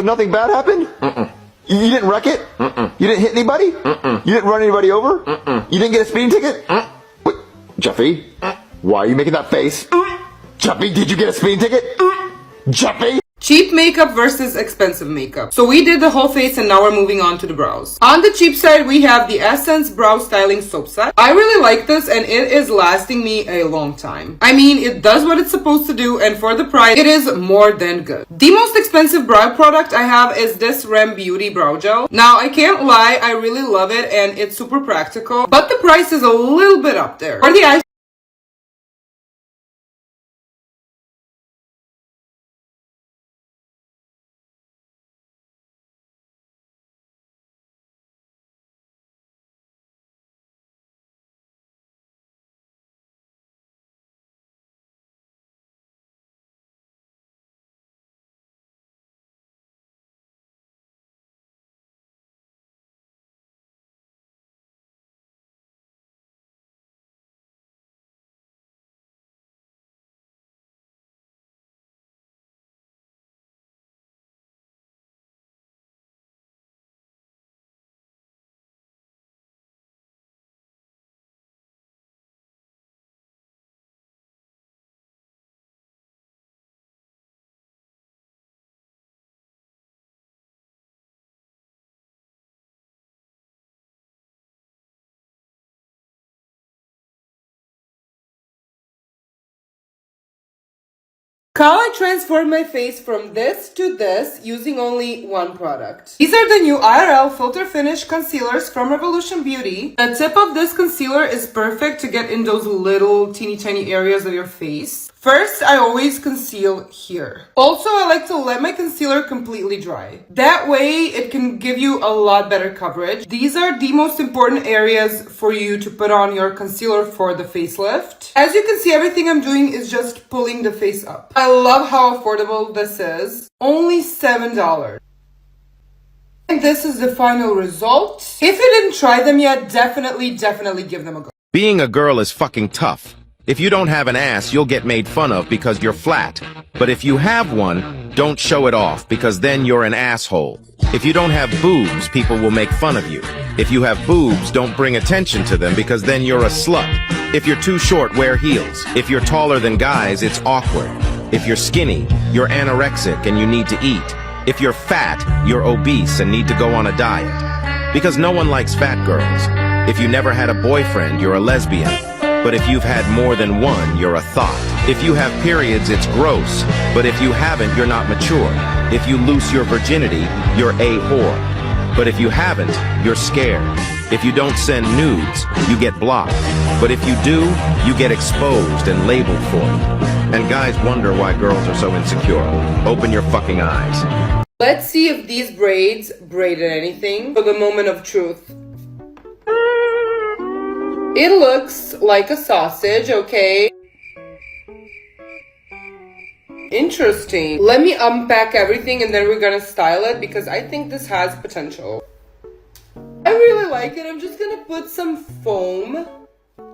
So nothing bad happened? You didn't wreck it? You didn't hit anybody? You didn't run anybody over? You didn't get a speeding ticket? Wait, Jeffy, why are you making that face? Jeffy, did you get a speeding ticket? Jeffy? Cheap makeup versus expensive makeup. So we did the whole face and now we're moving on to the brows. On the cheap side, we have the Essence Brow Styling Soap Set. I really like this and it is lasting me a long time. I mean, it does what it's supposed to do and for the price, it is more than good. The most expensive brow product I have is this Rem Beauty Brow Gel. Now, I can't lie, I really love it and it's super practical, but the price is a little bit up there. For the eyes, how I transformed my face from this to this using only one product. These are the new IRL Filter Finish Concealers from Revolution Beauty. The tip of this concealer is perfect to get in those little teeny tiny areas of your face. First, I always conceal here. Also, I like to let my concealer completely dry. That way, it can give you a lot better coverage. These are the most important areas for you to put on your concealer for the facelift. As you can see, everything I'm doing is just pulling the face up. I love how affordable this is. Only $7. And this is the final result. If you didn't try them yet, definitely give them a go. Being a girl is fucking tough. If you don't have an ass, you'll get made fun of because you're flat. But if you have one, don't show it off because then you're an asshole. If you don't have boobs, people will make fun of you. If you have boobs, don't bring attention to them because then you're a slut. If you're too short, wear heels. If you're taller than guys, it's awkward. If you're skinny, you're anorexic and you need to eat. If you're fat, you're obese and need to go on a diet. Because no one likes fat girls. If you never had a boyfriend, you're a lesbian. But if you've had more than one, you're a thought. If you have periods, it's gross. But if you haven't, you're not mature. If you lose your virginity, you're a whore. But if you haven't, you're scared. If you don't send nudes, you get blocked. But if you do, you get exposed and labeled for it. And guys wonder why girls are so insecure. Open your fucking eyes. Let's see if these braids braided anything for the moment of truth. It looks like a sausage, okay? Interesting. Let me unpack everything and then we're gonna style it because I think this has potential. I really like it. I'm just gonna put some foam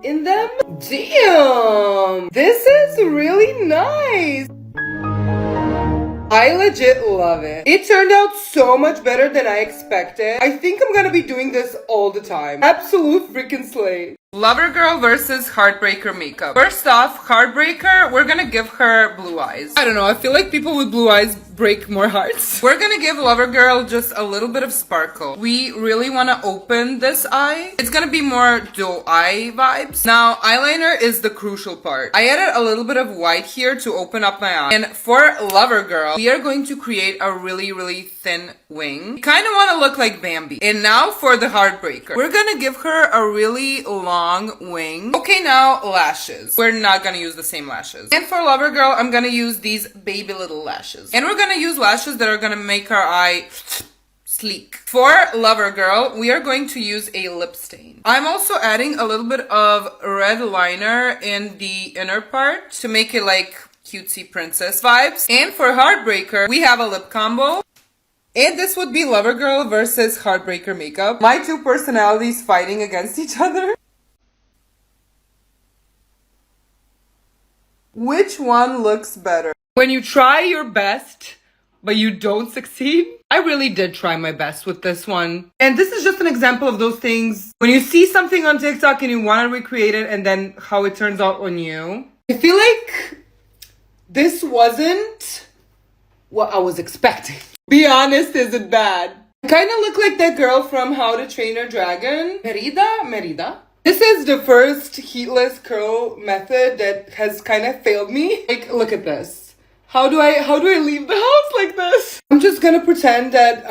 in them. Damn! This is really nice! I legit love it. It turned out so much better than I expected. I think I'm gonna be doing this all the time. Absolute freaking slay. Lover Girl versus Heartbreaker makeup. First off, Heartbreaker, we're gonna give her blue eyes. I don't know, I feel like people with blue eyes break more hearts. We're gonna give Lover Girl just a little bit of sparkle. We really wanna open this eye. It's gonna be more doe eye vibes. Now, eyeliner is the crucial part. I added a little bit of white here to open up my eye. And for Lover Girl, we are going to create a really thin wing. We kind of want to look like Bambi. And now for the Heartbreaker. We're gonna give her a really long wing. Okay, now lashes. We're not gonna use the same lashes. And for Lover Girl, I'm gonna use these baby little lashes. And we're gonna use lashes that are gonna make our eye sleek. For Lover Girl, we are going to use a lip stain. I'm also adding a little bit of red liner in the inner part to make it like cutesy princess vibes. And for Heartbreaker, we have a lip combo. And this would be Lover Girl versus Heartbreaker makeup. My two personalities fighting against each other. Which one looks better? When you try your best, but you don't succeed? I really did try my best with this one. And this is just an example of those things when you see something on TikTok and you want to recreate it and then how it turns out on you. I feel like this wasn't what I was expecting. Be honest, is it bad? I kind of look like that girl from How to Train Your Dragon. Merida. This is the first heatless curl method that has kind of failed me. Like, look at this. How do I leave the house like this? I'm just gonna pretend that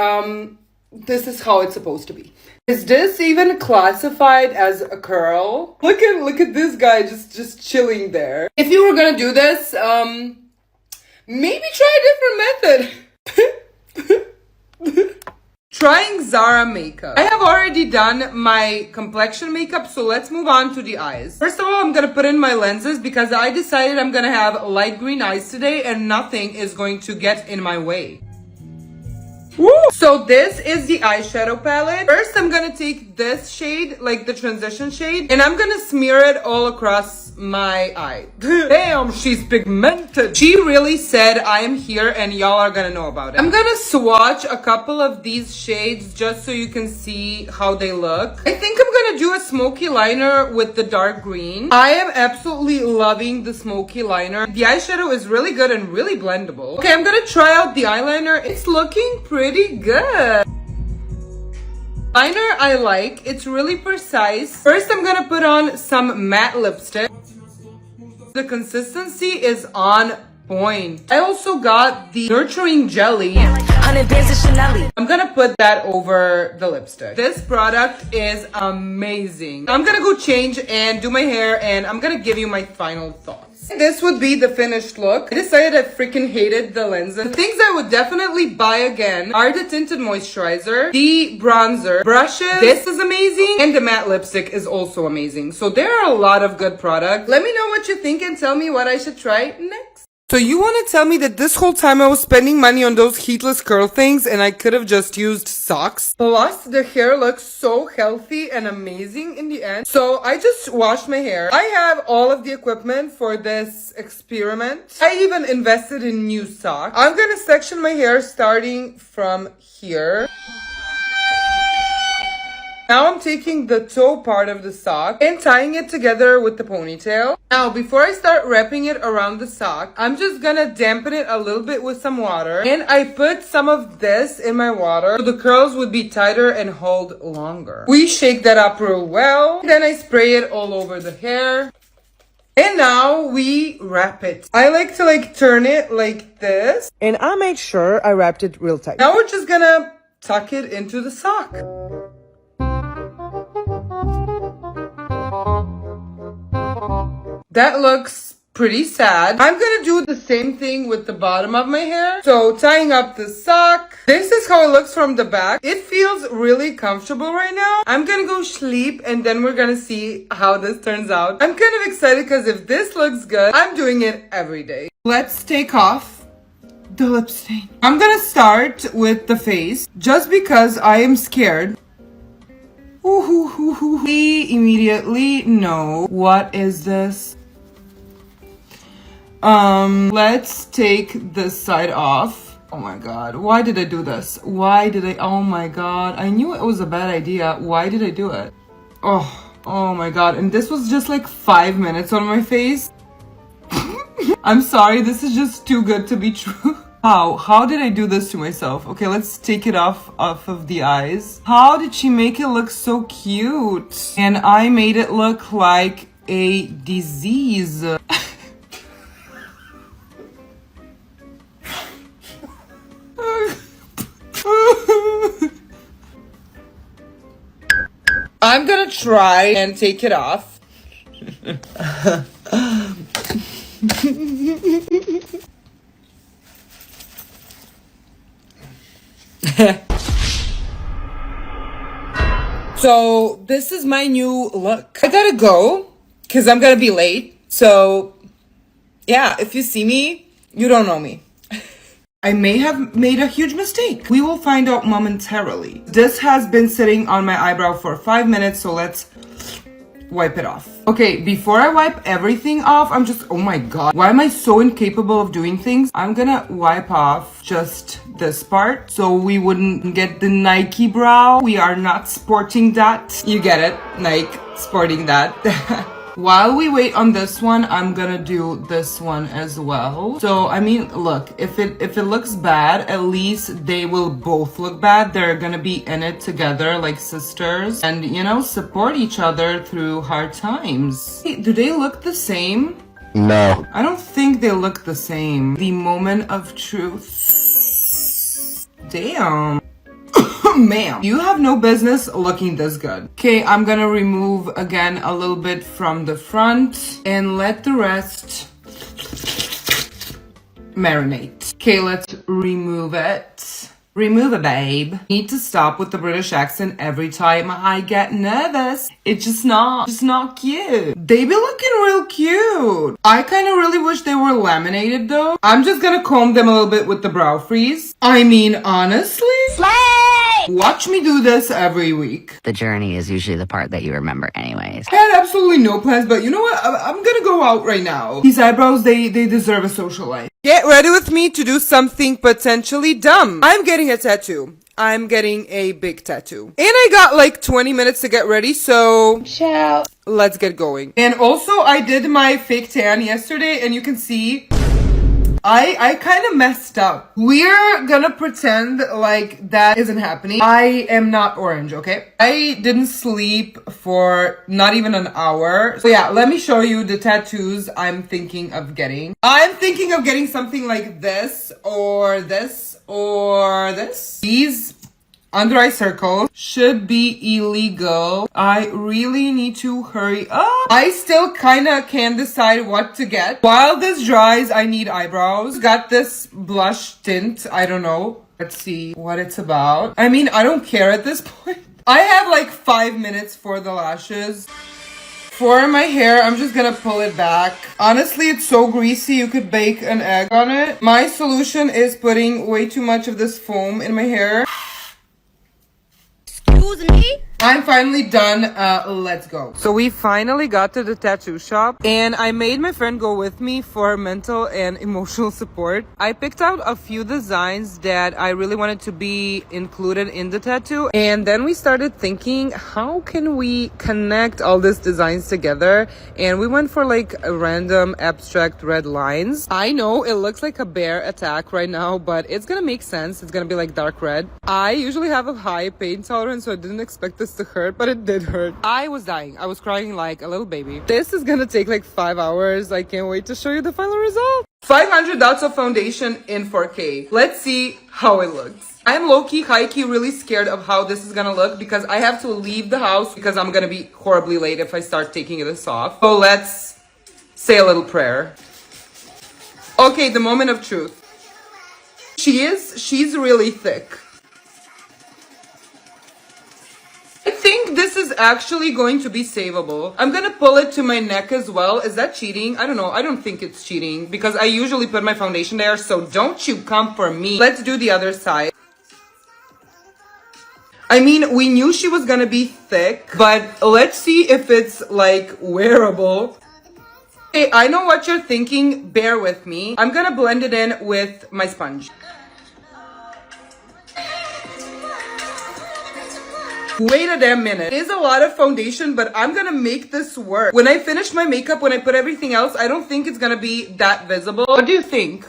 this is how it's supposed to be. Is this even classified as a curl? Look at this guy just chilling there. If you were gonna do this, maybe try a different method. Trying Zara makeup. I have already done my complexion makeup, so let's move on to the eyes. First of all, I'm gonna put in my lenses because I decided I'm gonna have light green eyes today and nothing is going to get in my way. Woo! So this is the eyeshadow palette. First, I'm gonna take this shade, like the transition shade, and I'm gonna smear it all across my eye. Damn, she's pigmented. She really said I am here and y'all are gonna know about it. I'm gonna swatch a couple of these shades just so you can see how they look. I think I'm gonna do a smoky liner with the dark green. I am absolutely loving the smoky liner. The eyeshadow is really good and really blendable. Okay, I'm gonna try out the eyeliner. It's looking pretty good. Liner I like. It's really precise. First, I'm gonna put on some matte lipstick. The consistency is on point. I also got the nurturing jelly. I'm gonna put that over the lipstick. This product is amazing. I'm gonna go change and do my hair and I'm gonna give you my final thoughts. This would be the finished look. I decided I freaking hated the lenses. The things I would definitely buy again are the tinted moisturizer, the bronzer, brushes. This is amazing. And the matte lipstick is also amazing. So there are a lot of good products. Let me know what you think and tell me what I should try next. So you want to tell me that this whole time I was spending money on those heatless curl things and I could have just used socks? Plus, the hair looks so healthy and amazing in the end. So I just washed my hair. I have all of the equipment for this experiment. I even invested in new socks. I'm gonna section my hair starting from here. Now I'm taking the toe part of the sock and tying it together with the ponytail. Now, before I start wrapping it around the sock, I'm just gonna dampen it a little bit with some water. And I put some of this in my water so the curls would be tighter and hold longer. We shake that up real well. Then I spray it all over the hair. And now we wrap it. I like to turn it like this. And I made sure I wrapped it real tight. Now we're just gonna tuck it into the sock. That looks pretty sad. I'm gonna do the same thing with the bottom of my hair. So tying up the sock. This is how it looks from the back. It feels really comfortable right now. I'm gonna go sleep and then we're gonna see how this turns out. I'm kind of excited because if this looks good, I'm doing it every day. Let's take off the lip stain. I'm gonna start with the face just because I am scared. We immediately know what is this. Let's take this side off. Oh my god, why did I do this? Oh my god, I knew it was a bad idea. Why did I do it? Oh my god, and this was just like 5 minutes on my face. I'm sorry, this is just too good to be true. How did I do this to myself? Okay, let's take it off of the eyes. How did she make it look so cute? And I made it look like a disease. I'm gonna try and take it off. So this is my new look. I gotta go because I'm gonna be late. So yeah, if you see me, you don't know me. I may have made a huge mistake. We will find out momentarily. This has been sitting on my eyebrow for 5 minutes, so let's wipe it off. Okay, before I wipe everything off, I'm just, oh my god, why am I so incapable of doing things? I'm gonna wipe off just this part so we wouldn't get the Nike brow. We are not sporting that. You get it, Nike sporting that. While we wait on this one, I'm gonna do this one as well. So, I mean, look, if it looks bad, at least they will both look bad. They're gonna be in it together like sisters and, you know, support each other through hard times. Hey, do they look the same? No. I don't think they look the same. The moment of truth. Damn. Ma'am, you have no business looking this good. Okay, I'm gonna remove again a little bit from the front and let the rest marinate. Okay, let's remove it. Remove it, babe. Need to stop with the British accent every time I get nervous. It's just not cute. They be looking real cute. I kind of really wish they were laminated though. I'm just gonna comb them a little bit with the brow freeze. I mean, honestly, slay! Watch me do this every week. The journey is usually the part that you remember anyways. I had absolutely no plans, but you know what? I'm gonna go out right now. These eyebrows, they deserve a social life. Get ready with me to do something potentially dumb. I'm getting a tattoo. I'm getting a big tattoo. And I got like 20 minutes to get ready, so ciao. Let's get going. And also, I did my fake tan yesterday, and you can see I kind of messed up. We're gonna pretend like that isn't happening. I am not orange, okay? I didn't sleep for not even an hour. So yeah, let me show you the tattoos I'm thinking of getting. I'm thinking of getting something like this or this or this. These under eye circles should be illegal. I really need to hurry up. I still kind of can't decide what to get. While this dries, I need eyebrows. Got this blush tint. I don't know. Let's see what it's about. I mean, I don't care at this point. I have like 5 minutes for the lashes. For my hair, I'm just gonna pull it back. Honestly, it's so greasy, you could bake an egg on it. My solution is putting way too much of this foam in my hair. Excuse me? I'm finally done. Let's go. So we finally got to the tattoo shop and I made my friend go with me for mental and emotional support. I picked out a few designs that I really wanted to be included in the tattoo. And then we started thinking, how can we connect all these designs together? And we went for like a random abstract red lines. I know it looks like a bear attack right now, but it's gonna make sense. It's gonna be like dark red. I usually have a high pain tolerance, so I didn't expect this to hurt, but it did hurt. I was dying. I was crying like a little baby. This is gonna take like 5 hours. I can't wait to show you the final result. 500 dots of foundation in 4K. Let's see how it looks. I'm low-key, high-key really scared of how this is gonna look because I have to leave the house because I'm gonna be horribly late if I start taking this off. So let's say a little prayer. Okay, the moment of truth. She's really thick. I think this is actually going to be savable. I'm gonna pull it to my neck as well. Is that cheating? I don't know. I don't think it's cheating because I usually put my foundation there, so don't you come for me. Let's do the other side. I mean, we knew she was gonna be thick, but let's see if it's like wearable. Hey, I know what you're thinking. Bear with me. I'm gonna blend it in with my sponge. Wait a damn minute. It is a lot of foundation, but I'm gonna make this work. When I finish my makeup, when I put everything else, I don't think it's gonna be that visible. What do you think?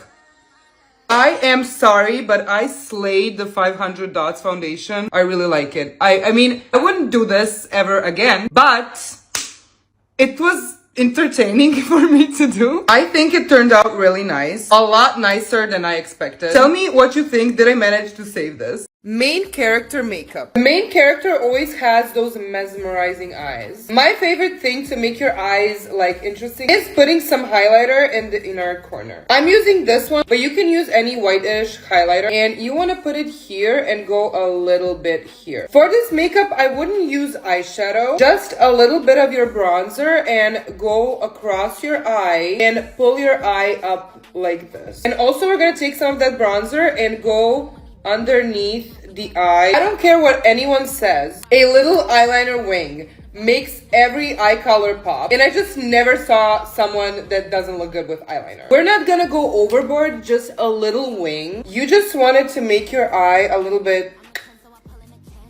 I am sorry, but I slayed the 500 dots foundation. I really like it. I mean, I wouldn't do this ever again, but it was entertaining for me to do. I think it turned out really nice. A lot nicer than I expected. Tell me what you think. Did I manage to save this? Main character makeup. The main character always has those mesmerizing eyes. My favorite thing to make your eyes like interesting is putting some highlighter in the inner corner. I'm using this one, but you can use any whitish highlighter and you want to put it here and go a little bit here. For this makeup, I wouldn't use eyeshadow, just a little bit of your bronzer and go across your eye and pull your eye up like this. And also we're going to take some of that bronzer and go underneath the eye. I don't care what anyone says. A little eyeliner wing. makes every eye color pop. And I just never saw someone that doesn't look good with eyeliner. We're not gonna go overboard, just a little wing. You just wanted to make your eye a little bit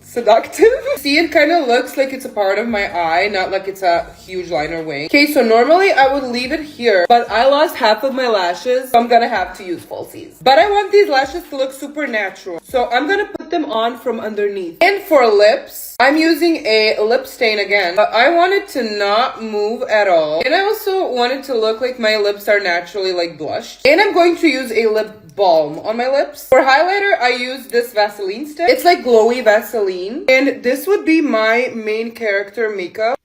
seductive. See, it kind of looks like it's a part of my eye, not like it's a huge liner wing. Okay, so normally I would leave it here, but I lost half of my lashes, so I'm gonna have to use falsies. But I want these lashes to look super natural, so I'm gonna put them on from underneath. And for lips, I'm using a lip stain again, but I want it to not move at all. And I also want it to look like my lips are naturally like blushed. And I'm going to use a lip balm on my lips. For highlighter, I use this Vaseline stick. It's like glowy Vaseline. And this would be my main character makeup.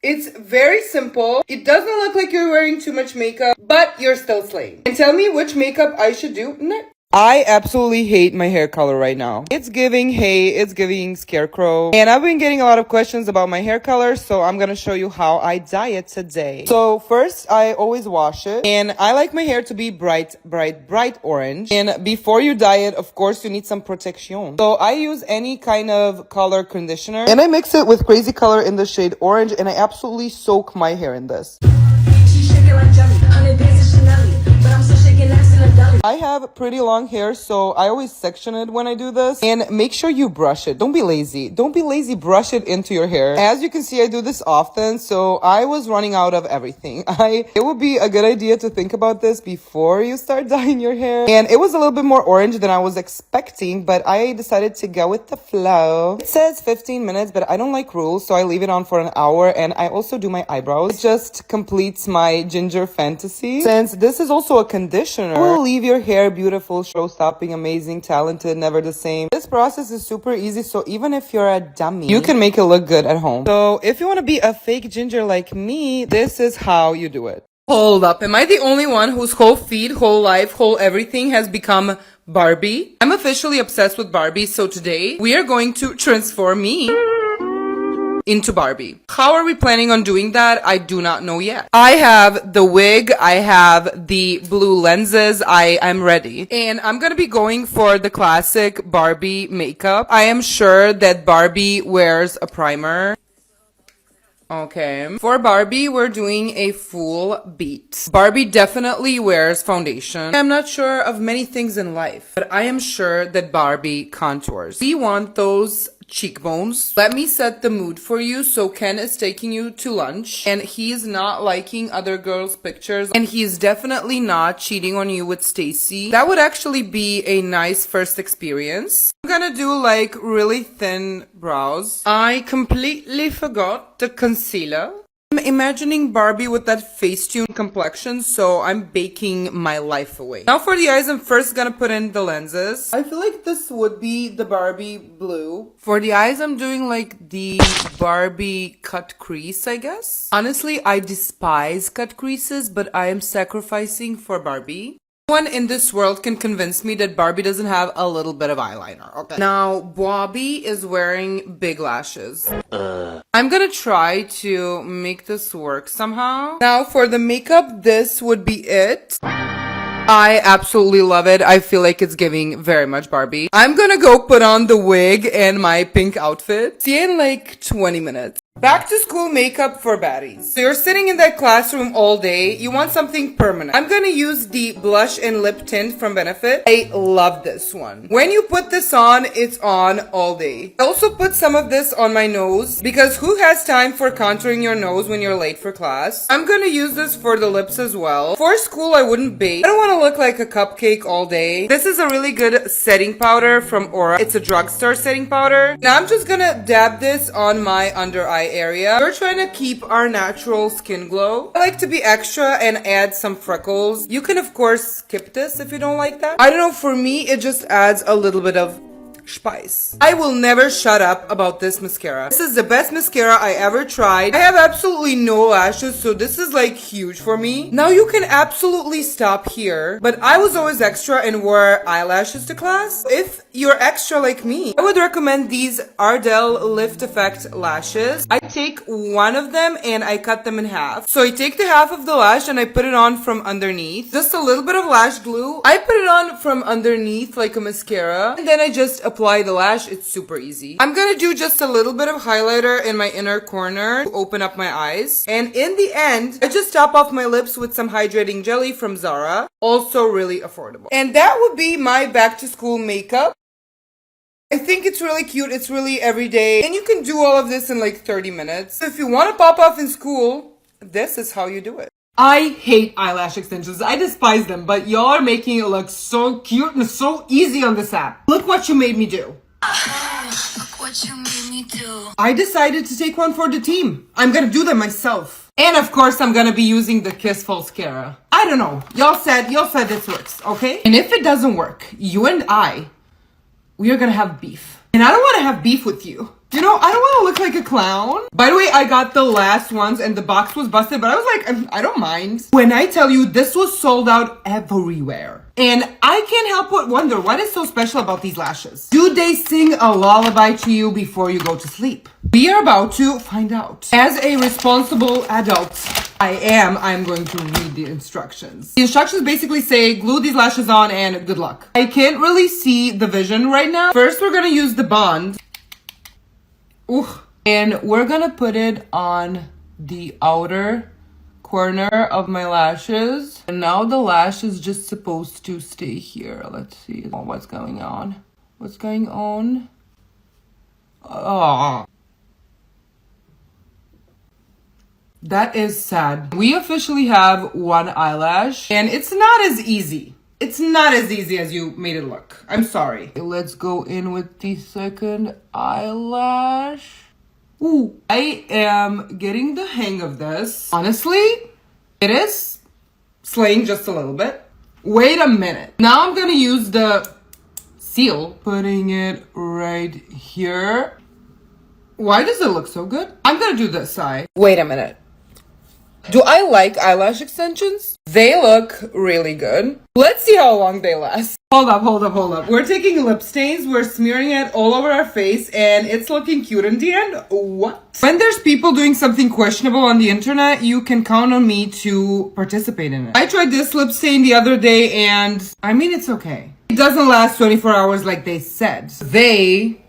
It's very simple. It doesn't look like you're wearing too much makeup, but you're still slaying. And tell me which makeup I should do next. I absolutely hate my hair color right now. It's giving hay, it's giving scarecrow. And I've been getting a lot of questions about my hair color, so I'm gonna show you how I dye it today. So first, I always wash it. And I like my hair to be bright orange. And before you dye it, of course, you need some protection. So I use any kind of color conditioner. And I mix it with Crazy Color in the shade orange. And I absolutely soak my hair in this. I have pretty long hair, so I always section it when I do this. And make sure you brush it. Don't be lazy. Don't be lazy. Brush it into your hair. As you can see, I do this often, so I was running out of everything. It would be a good idea to think about this before you start dyeing your hair. And it was a little bit more orange than I was expecting, but I decided to go with the flow. It says 15 minutes, but I don't like rules, so I leave it on for an hour. And I also do my eyebrows. It just completes my ginger fantasy. Since this is also a conditioner, it will leave your hair beautiful, show-stopping, amazing, talented, never the same. This process is super easy, so even if you're a dummy, you can make it look good at home. So if you want to be a fake ginger like me, this is how you do it. Hold up, am I the only one whose whole feed, whole life, whole everything has become Barbie? I'm officially obsessed with Barbie, so today we are going to transform me into Barbie. How are we planning on doing that? I do not know yet. I have the wig, I have the blue lenses, I'm ready. And I'm gonna be going for the classic Barbie makeup. I am sure that Barbie wears a primer. Okay. For Barbie, we're doing a full beat. Barbie definitely wears foundation. I'm not sure of many things in life, but I am sure that Barbie contours. We want those cheekbones. Let me set the mood for you. So Ken is taking you to lunch and he's not liking other girls' pictures and he's definitely not cheating on you with Stacy. That would actually be a nice first experience. I'm gonna do like really thin brows. I completely forgot the concealer. I'm imagining Barbie with that Facetune complexion, so I'm baking my life away. Now for the eyes, I'm first gonna put in the lenses. I feel like this would be the Barbie blue. For the eyes, I'm doing like the Barbie cut crease, I guess. Honestly, I despise cut creases, but I am sacrificing for Barbie. No one in this world can convince me that Barbie doesn't have a little bit of eyeliner. Okay. Now, Bobby is wearing big lashes. I'm gonna try to make this work somehow. Now, for the makeup, this would be it. I absolutely love it. I feel like it's giving very much Barbie. I'm gonna go put on the wig and my pink outfit. See you in like 20 minutes. Back to school makeup for baddies. So you're sitting in that classroom all day. You want something permanent. I'm gonna use the blush and lip tint from Benefit. I love this one. When you put this on, it's on all day. I also put some of this on my nose because who has time for contouring your nose when you're late for class? I'm gonna use this for the lips as well. For school, I wouldn't bake. I don't want to look like a cupcake all day. This is a really good setting powder from Aura. It's a drugstore setting powder. Now I'm just gonna dab this on my under eye area. We're trying to keep our natural skin glow. I like to be extra and add some freckles. You can of course skip this if you don't like that. I don't know, for me it just adds a little bit of spice. I will never shut up about this mascara. This is the best mascara I ever tried. I have absolutely no lashes, so this is like huge for me. Now you can absolutely stop here, but I was always extra and wore eyelashes to class. If you're extra like me, I would recommend these Ardell Lift Effect lashes. I take one of them and I cut them in half. So I take the half of the lash and I put it on from underneath. Just a little bit of lash glue. I put it on from underneath like a mascara, and then I just apply apply the lash, it's super easy. I'm gonna do just a little bit of highlighter in my inner corner to open up my eyes. And in the end, I just top off my lips with some hydrating jelly from Zara. Also really affordable. And that would be my back to school makeup. I think it's really cute. It's really everyday. And you can do all of this in like 30 minutes. So if you want to pop off in school, this is how you do it. I hate eyelash extensions. I despise them, but y'all are making it look so cute and so easy on this app. Look what you made me do. Look what you made me do. I decided to take one for the team. I'm gonna do them myself. And of course, I'm gonna be using the Kiss Falscara. I don't know. Y'all said this works, okay? And if it doesn't work, you and we are gonna have beef. And I don't wanna have beef with you. You know, I don't wanna look like a clown. By the way, I got the last ones and the box was busted, but I was like, I don't mind. When I tell you this was sold out everywhere. And I can't help but wonder what is so special about these lashes. Do they sing a lullaby to you before you go to sleep? We are about to find out. As a responsible adult, I'm going to read the instructions. The instructions basically say glue these lashes on and good luck. I can't really see the vision right now. First, we're gonna use the bond. Ooh. And we're gonna put it on the outer corner of my lashes. And now the lash is just supposed to stay here. Let's see what's going on. What's going on? Oh. That is sad. We officially have one eyelash and it's not as easy. It's not as easy as you made it look. I'm sorry. Let's go in with the second eyelash. Ooh, I am getting the hang of this. Honestly, it is slaying just a little bit. Wait a minute. Now I'm gonna use the seal, putting it right here. Why does it look so good? I'm gonna do this side. Wait a minute. Do I like eyelash extensions? They look really good. Let's see how long they last. Hold up. We're taking lip stains, we're smearing it all over our face, and it's looking cute in the end. What? When there's people doing something questionable on the internet, you can count on me to participate in it. I tried this lip stain the other day, and I mean, it's okay. It doesn't last 24 hours like they said. They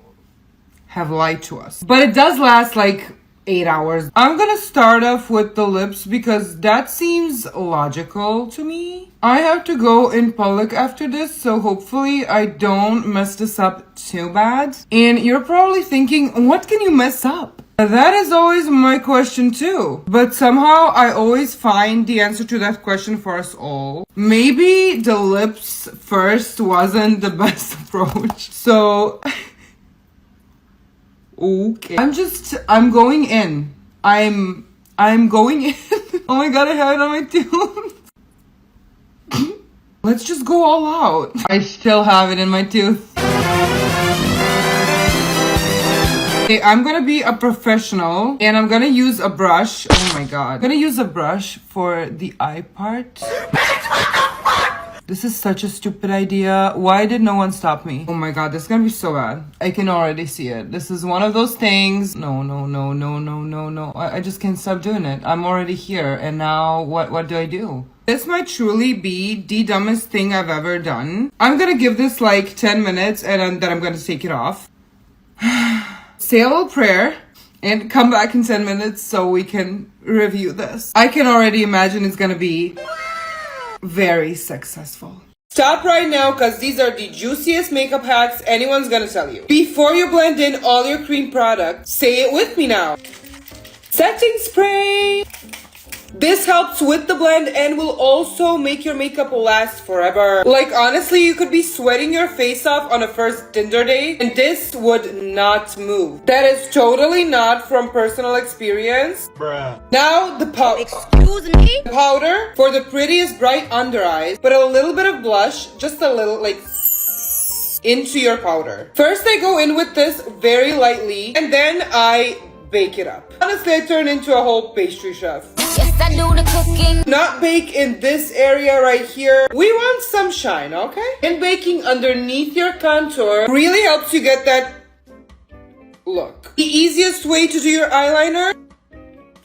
have lied to us. But it does last like 8 hours. I'm gonna start off with the lips because that seems logical to me. I have to go in public after this, so hopefully I don't mess this up too bad. And you're probably thinking, what can you mess up? That is always my question too. But somehow I always find the answer to that question for us all. Maybe the lips first wasn't the best approach. So okay. I'm going in. I'm going in. Oh my god, I have it on my tooth. Let's just go all out. I still have it in my tooth. Okay, I'm gonna be a professional and I'm gonna use a brush. Oh my god. I'm gonna use a brush for the eye part. This is such a stupid idea. Why did no one stop me? Oh my god, this is gonna be so bad. I can already see it. This is one of those things. No. I just can't stop doing it. I'm already here. And now what do I do? This might truly be the dumbest thing I've ever done. I'm gonna give this like 10 minutes and then I'm gonna take it off. Say a little prayer and come back in 10 minutes so we can review this. I can already imagine it's gonna be very successful. Stop right now because these are the juiciest makeup hacks anyone's gonna tell you. Before you blend in all your cream products, say it with me now. Setting spray. This helps with the blend and will also make your makeup last forever. Like honestly, you could be sweating your face off on a first Tinder date and this would not move. That is totally not from personal experience. Bruh. Now the powder. Excuse me? Powder for the prettiest bright under eyes, but a little bit of blush, just a little like into your powder. First I go in with this very lightly and then I bake it up. Honestly, I turn into a whole pastry chef. Yes, I do the cooking. Not bake in this area right here. We want some shine, okay? And baking underneath your contour really helps you get that look. The easiest way to do your eyeliner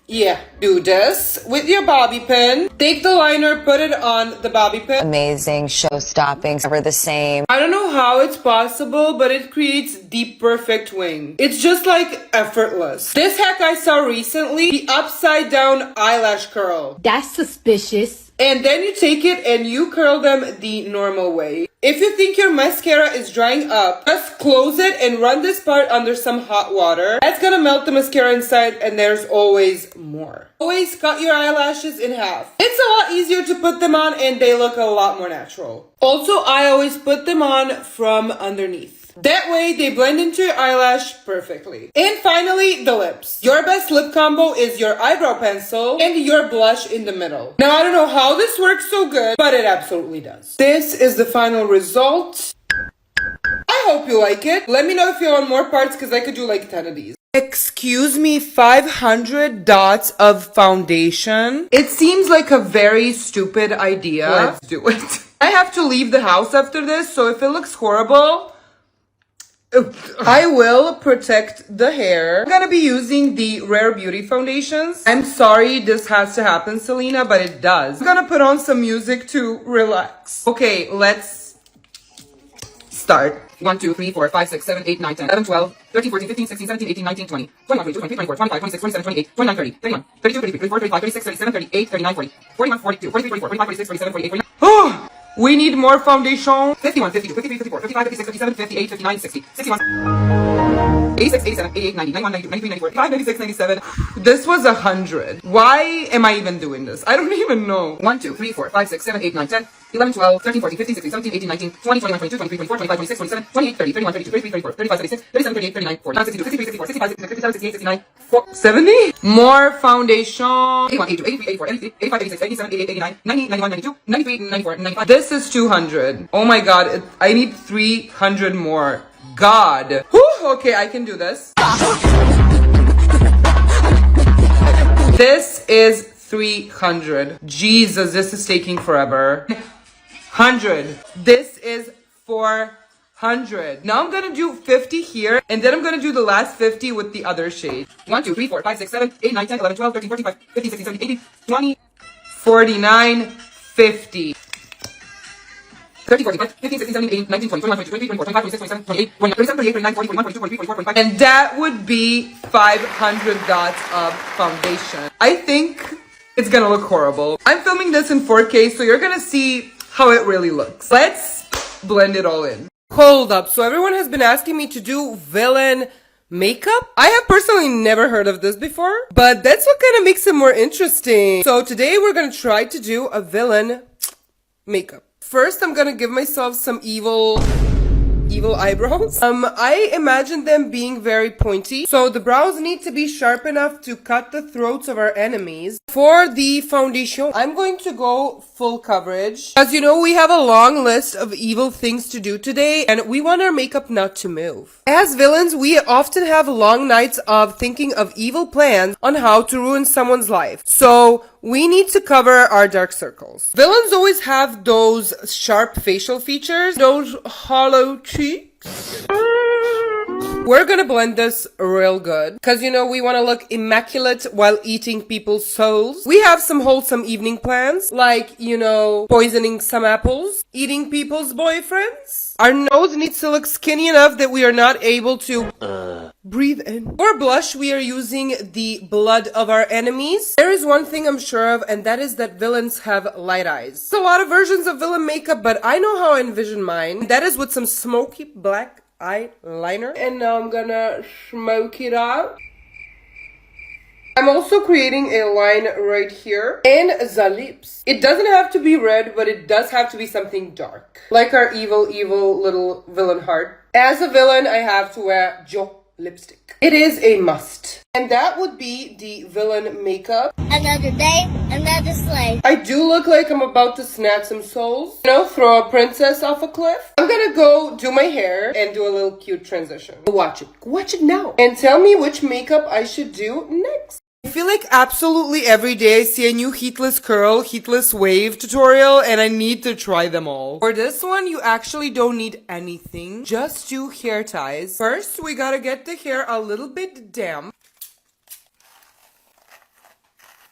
Yeah, do this with your bobby pin. Take the liner, put it on the bobby pin. Amazing, show-stopping, never the same. I don't know how it's possible, but it creates the perfect wing. It's just like effortless. This hack I saw recently, the upside down eyelash curl. That's suspicious. And then you take it and you curl them the normal way. If you think your mascara is drying up, just close it and run this part under some hot water. That's gonna melt the mascara inside and there's always more. Always cut your eyelashes in half. It's a lot easier to put them on and they look a lot more natural. Also, I always put them on from underneath. That way, they blend into your eyelash perfectly. And finally, the lips. Your best lip combo is your eyebrow pencil and your blush in the middle. Now, I don't know how this works so good, but it absolutely does. This is the final result. I hope you like it. Let me know if you want more parts because I could do like 10 of these. Excuse me, 500 dots of foundation. It seems like a very stupid idea. Let's do it. I have to leave the house after this, so if it looks horrible, I will protect the hair. I'm gonna be using the Rare Beauty foundations. I'm sorry this has to happen, Selena, but it does. I'm gonna put on some music to relax. Okay, let's start. 1, 2, 3, 4, 5, 6, 7, 8, 9, 10, 11, 12, 13, 14, 15, 16, 17, 18, 19, 20, 21, 22, 23, 24, 25, 26, 27, 28, 29, 30, 31, 32, 33, 34, 35, 36, 37, 38, 39, 40, 41, 42, 43, 44, 45, 46, 47, 48, 49. Oh! We need more foundation. 51, 52, 53, 54, 55, 56, 57, 58, 59, 60, 61, 86, 87, 88, 90, 91, 92, 93, 94, 95, 96, 97. This was 100. Why am I even doing this? I don't even know. 1, 2, 3, 4, 5, 6, 7, 8, 9, 10, 11, 12, 13, 14, 15, 16, 17, 18, 19, 20, 21, 22, 23, 24, 25, 26, 27, 28, 30, 31, 32, 33, 34, 35, 36, 37, 38, 39, 40, 62, 63, 64, 65, 66, 67, 68, 69, 70. More foundation. 81, 82, 83, 84, 85, 86, 87, 88, 89, 90, 91, 92, 93, 94, 95. This is 200. Oh my god, I need 300 more. God. Whew, okay, I can do this. This is 300. Jesus, this is taking forever. 100. This is 400. Now I'm gonna do 50 here, and then I'm gonna do the last 50 with the other shade. 1, 2, 3, 4, 5, 6, 7, 8, 9, 10, 11, 12, 13, 14, 15, 16, 17, 18, 20, 49, 50. 30, 40, 15, 16, 17, 18, 19, 20, 21, 22, 23, 24, 25, 26, 27, 28, 29, 37, 38, 39, 40, 41, 42, 43, 44, 45. And that would be 500 dots of foundation. I think it's gonna look horrible. I'm filming this in 4K, so you're gonna see how it really looks. Let's blend it all in. Hold up, so everyone has been asking me to do villain makeup? I have personally never heard of this before, but that's what kind of makes it more interesting. So today we're gonna try to do a villain makeup. First, I'm gonna give myself some evil eyebrows. I imagine them being very pointy. So the brows need to be sharp enough to cut the throats of our enemies. For the foundation, I'm going to go full coverage. As you know, we have a long list of evil things to do today, and we want our makeup not to move. As villains, we often have long nights of thinking of evil plans on how to ruin someone's life. So we need to cover our dark circles. Villains always have those sharp facial features, those hollow cheeks. We're gonna blend this real good because, you know, we want to look immaculate while eating people's souls. We have some wholesome evening plans, like, you know, poisoning some apples, eating people's boyfriends. Our nose needs to look skinny enough that we are not able to breathe in. For blush, we are using the blood of our enemies. There is one thing I'm sure of, and that is that villains have light eyes. There's a lot of versions of villain makeup, but I know how I envision mine. That is with some smoky black eyeliner. And now I'm gonna smoke it out. I'm also creating a line right here. And the lips. It doesn't have to be red, but it does have to be something dark. Like our evil little villain heart. As a villain, I have to wear Joe lipstick. It is a must. And that would be the villain makeup. Another day, another slave. I do look like I'm about to snatch some souls. You know, throw a princess off a cliff. I'm gonna go do my hair and do a little cute transition. Watch it. Watch it now. And tell me which makeup I should do next. I feel like absolutely every day I see a new heatless curl, heatless wave tutorial, and I need to try them all. For this one, you actually don't need anything. Just do hair ties. First, we gotta get the hair a little bit damp.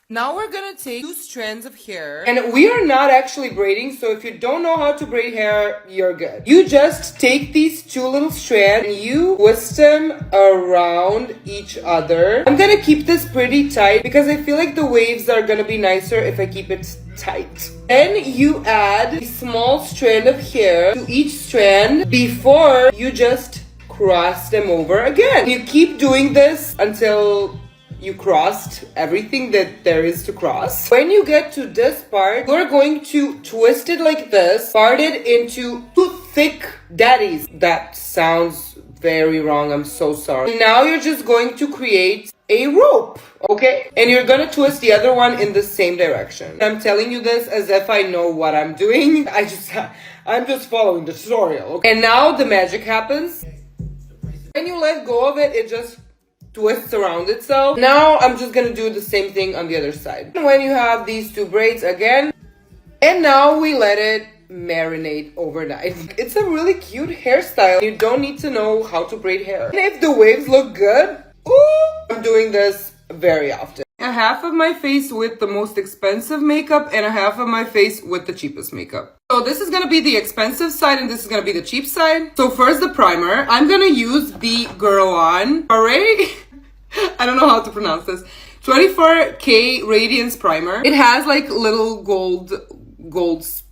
Now we're gonna take 2 strands of hair, and we are not actually braiding, so if you don't know how to braid hair, you're good. You just take these 2 little strands and you twist them around each other. I'm gonna keep this pretty tight because I feel like the waves are gonna be nicer if I keep it tight. Then you add a small strand of hair to each strand before you just cross them over again. You keep doing this until you crossed everything that there is to cross. When you get to this part, you're going to twist it like this, part it into 2 thick daddies. That sounds very wrong, I'm so sorry. Now you're just going to create a rope, okay? And you're gonna twist the other one in the same direction. I'm telling you this as if I know what I'm doing. I'm just following the tutorial, okay? And now the magic happens. When you let go of it, it just twists around itself. Now I'm just gonna do the same thing on the other side. When you have these 2 braids again, and now we let it marinate overnight. It's a really cute hairstyle. You don't need to know how to braid hair. And if the waves look good, ooh, I'm doing this very often. A half of my face with the most expensive makeup and a half of my face with the cheapest makeup. So this is gonna be the expensive side and this is gonna be the cheap side. So first the primer. I'm gonna use the Girl On Array. I don't know how to pronounce this. 24K Radiance Primer. It has like little gold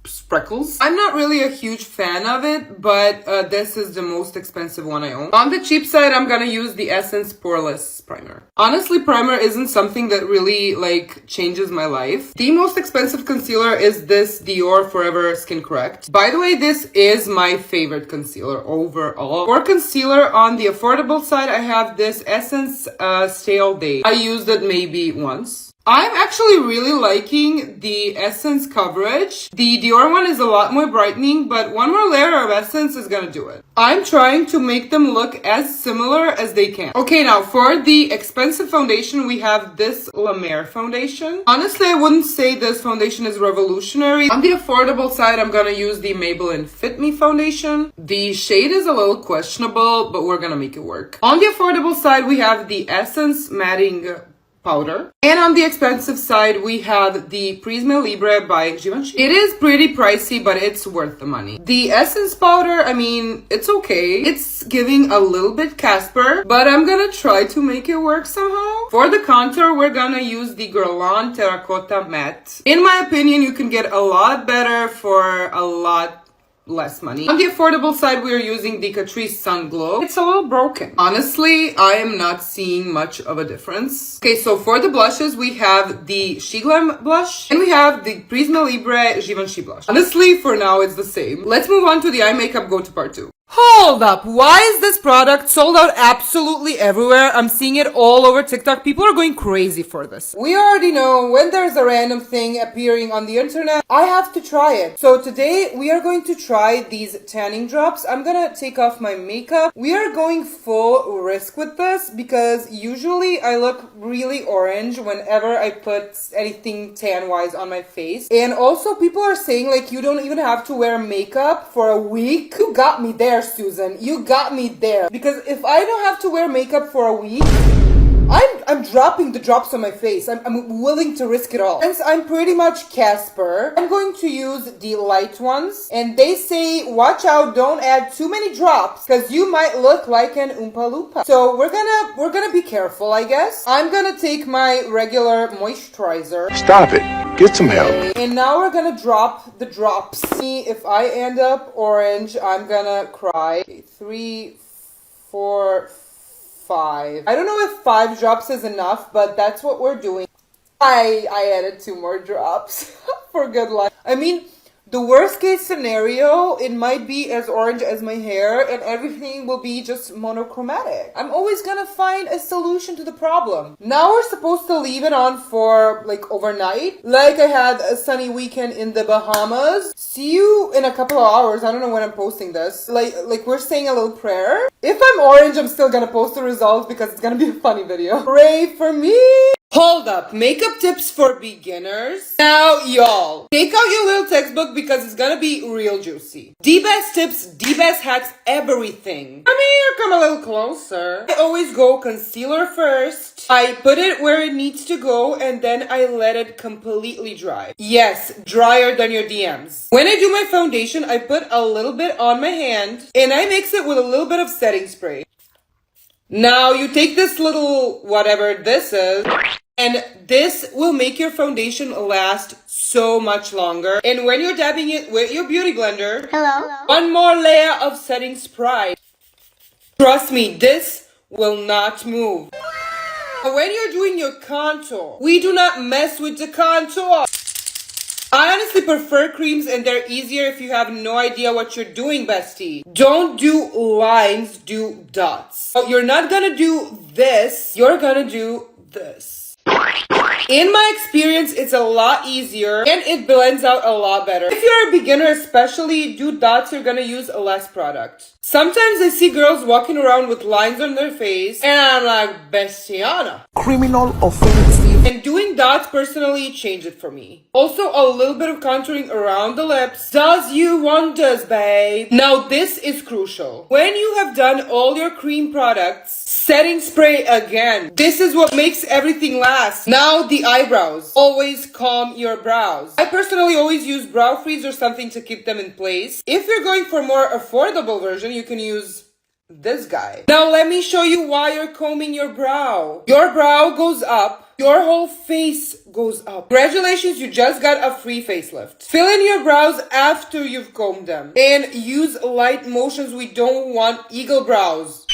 sprinkles. I'm not really a huge fan of it, but this is the most expensive one I own. On the cheap side, I'm gonna use the Essence Poreless Primer. Honestly, primer isn't something that really like changes my life. The most expensive concealer is this Dior Forever Skin Correct. By the way, this is my favorite concealer overall. For concealer on the affordable side, I have this Essence Stay All Day. I used it maybe once. I'm actually really liking the Essence coverage. The Dior one is a lot more brightening, but one more layer of Essence is gonna do it. I'm trying to make them look as similar as they can. Okay, now for the expensive foundation, we have this La Mer foundation. Honestly, I wouldn't say this foundation is revolutionary. On the affordable side, I'm gonna use the Maybelline Fit Me foundation. The shade is a little questionable, but we're gonna make it work. On the affordable side, we have the Essence Matting Powder. And on the expensive side, we have the Prisma Libre by Givenchy. It is pretty pricey, but it's worth the money. The Essence Powder, I mean, it's okay. It's giving a little bit Casper, but I'm gonna try to make it work somehow. For the contour, we're gonna use the Guerlain Terracotta Matte. In my opinion, you can get a lot better for a lot less money. On the affordable side, we are using the Catrice Sun Glow. It's a little broken. Honestly, I am not seeing much of a difference. Okay, so for the blushes, we have the She Glam blush and we have the Prisma Libre Givenchy blush. Honestly, for now, it's the same. Let's move on to the eye makeup go-to part 2. Hold up, why is this product sold out absolutely everywhere? I'm seeing it all over TikTok. People are going crazy for this. We already know when there's a random thing appearing on the internet, I have to try it. So today we are going to try these tanning drops. I'm gonna take off my makeup. We are going full risk with this because usually I look really orange whenever I put anything tan-wise on my face. And also people are saying like you don't even have to wear makeup for a week. You got me there, Susan. You got me there. Because if I don't have to wear makeup for a week, I'm dropping the drops on my face. I'm willing to risk it all. Since I'm pretty much Casper, I'm going to use the light ones. And they say, watch out, don't add too many drops because you might look like an Oompa Loompa. So we're gonna be careful, I guess. I'm gonna take my regular moisturizer. Stop it. Get some help. And now we're gonna drop the drops. See, if I end up orange, I'm gonna cry. Okay, 3, 4, 5. I don't know if 5 drops is enough, but that's what we're doing. I added 2 more drops for good luck. I mean, the worst case scenario, it might be as orange as my hair and everything will be just monochromatic. I'm always gonna find a solution to the problem. Now we're supposed to leave it on for like overnight. Like I had a sunny weekend in the Bahamas. See you in a couple of hours. I don't know when I'm posting this. Like we're saying a little prayer. If I'm orange, I'm still gonna post the results because it's gonna be a funny video. Pray for me. Hold up, makeup tips for beginners. Now, y'all, take out your little textbook because it's gonna be real juicy. D-best tips, D-best hacks, everything. Come here, come a little closer. I always go concealer first. I put it where it needs to go and then I let it completely dry. Yes, drier than your DMs. When I do my foundation, I put a little bit on my hand and I mix it with a little bit of setting spray. Now you take this little whatever this is, and this will make your foundation last so much longer. And when you're dabbing it with your beauty blender, one more layer of setting spray. Trust me, this will not move. When you're doing your contour, we do not mess with the contour. I honestly prefer creams and they're easier if you have no idea what you're doing, bestie. Don't do lines, do dots. Oh, you're not gonna do this, you're gonna do this. In my experience, it's a lot easier and it blends out a lot better. If you're a beginner especially, do dots, you're gonna use less product. Sometimes I see girls walking around with lines on their face and I'm like, bestiana. Criminal offensive. And doing dots personally changed it for me. Also, a little bit of contouring around the lips does you wonders, babe. Now this is crucial. When you have done all your cream products, setting spray again. This is what makes everything last. Now the eyebrows. Always calm your brows. I personally always use brow freeze or something to keep them in place. If you're going for more affordable version, you can use this guy. Now let me show you why you're combing your brow. Your brow goes up. Your whole face goes up. Congratulations, you just got a free facelift. Fill in your brows after you've combed them. And use light motions. We don't want eagle brows.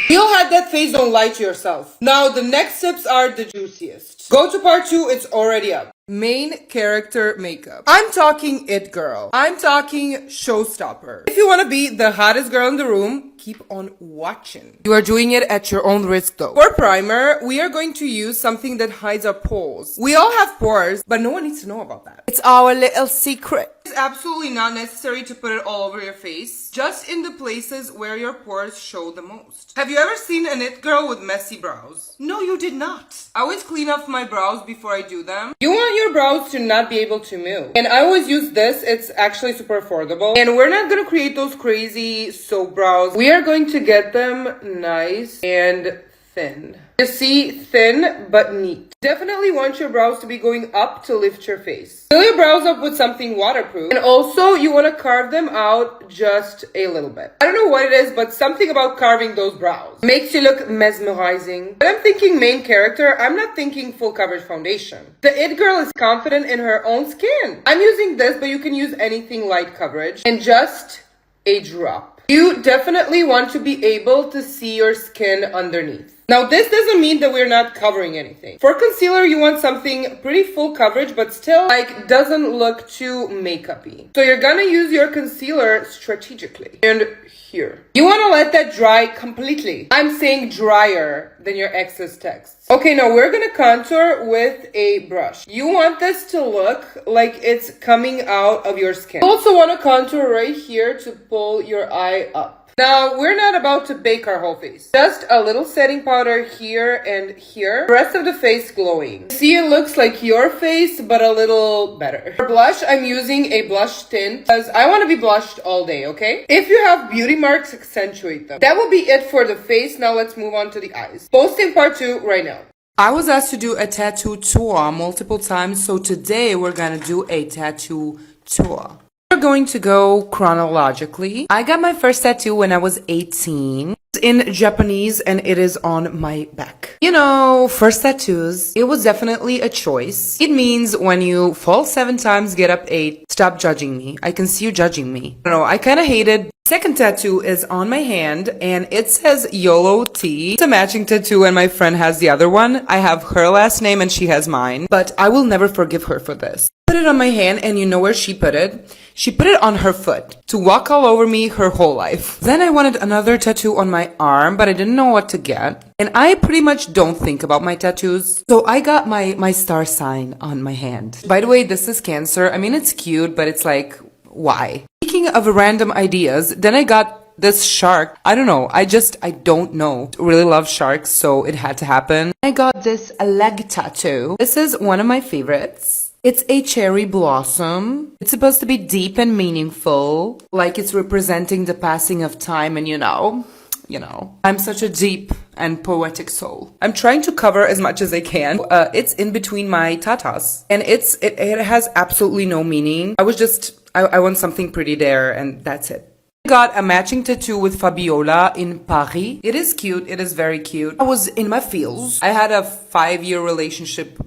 You'll have that face, don't lie to yourself. Now, the next tips are the juiciest. Go to part 2, it's already up. Main character makeup. I'm talking it girl. I'm talking showstopper. If you want to be the hottest girl in the room, keep on watching. You are doing it at your own risk though. For primer, we are going to use something that hides our pores. We all have pores, but no one needs to know about that. It's our little secret. It's absolutely not necessary to put it all over your face, just in the places where your pores show the most. Have you ever seen a it girl with messy brows? No, you did not. I always clean off my brows before I do them. You want your brows to not be able to move. And I always use this. It's actually super affordable. And we're not going to create those crazy soap brows. We are going to get them nice and thin. You see, thin but neat. Definitely want your brows to be going up to lift your face. Fill your brows up with something waterproof. And also, you want to carve them out just a little bit. I don't know what it is, but something about carving those brows makes you look mesmerizing. When I'm thinking main character, I'm not thinking full coverage foundation. The it girl is confident in her own skin. I'm using this, but you can use anything light coverage. And just a drop. You definitely want to be able to see your skin underneath. Now, this doesn't mean that we're not covering anything. For concealer, you want something pretty full coverage, but still, like, doesn't look too makeup-y. So you're gonna use your concealer strategically. And here. You want to let that dry completely. I'm saying drier than your excess text. Okay, now we're gonna contour with a brush. You want this to look like it's coming out of your skin. You also want to contour right here to pull your eye up. Now, we're not about to bake our whole face. Just a little setting powder here and here. The rest of the face glowing. See, it looks like your face, but a little better. For blush, I'm using a blush tint because I want to be blushed all day, okay? If you have beauty marks, accentuate them. That will be it for the face. Now let's move on to the eyes. Posting part 2 right now. I was asked to do a tattoo tour multiple times, so today we're gonna do a tattoo tour. We're going to go chronologically. I got my first tattoo when I was 18. It's in Japanese and it is on my back. You know, first tattoos, it was definitely a choice. It means when you fall 7 times, get up 8. Stop judging me. I can see you judging me. I don't know, I kind of hate it. Second tattoo is on my hand and it says YOLO T. It's a matching tattoo and my friend has the other one. I have her last name and she has mine, but I will never forgive her for this. Put it on my hand and you know where she put it? She put it on her foot to walk all over me her whole life. Then I wanted another tattoo on my arm, but I didn't know what to get. And I pretty much don't think about my tattoos. So I got my star sign on my hand. By the way, this is Cancer. I mean, it's cute, but it's like, why? Speaking of random ideas, then I got this shark. I don't know. I don't know. Really love sharks, so it had to happen. I got this leg tattoo. This is one of my favorites. It's a cherry blossom. It's supposed to be deep and meaningful, like it's representing the passing of time and you know, I'm such a deep and poetic soul. I'm trying to cover as much as I can. It's in between my tatas and it has absolutely no meaning. I want something pretty there and that's it. I got a matching tattoo with Fabiola in Paris. It is cute. It is very cute. I was in my feels. I had a 5-year relationship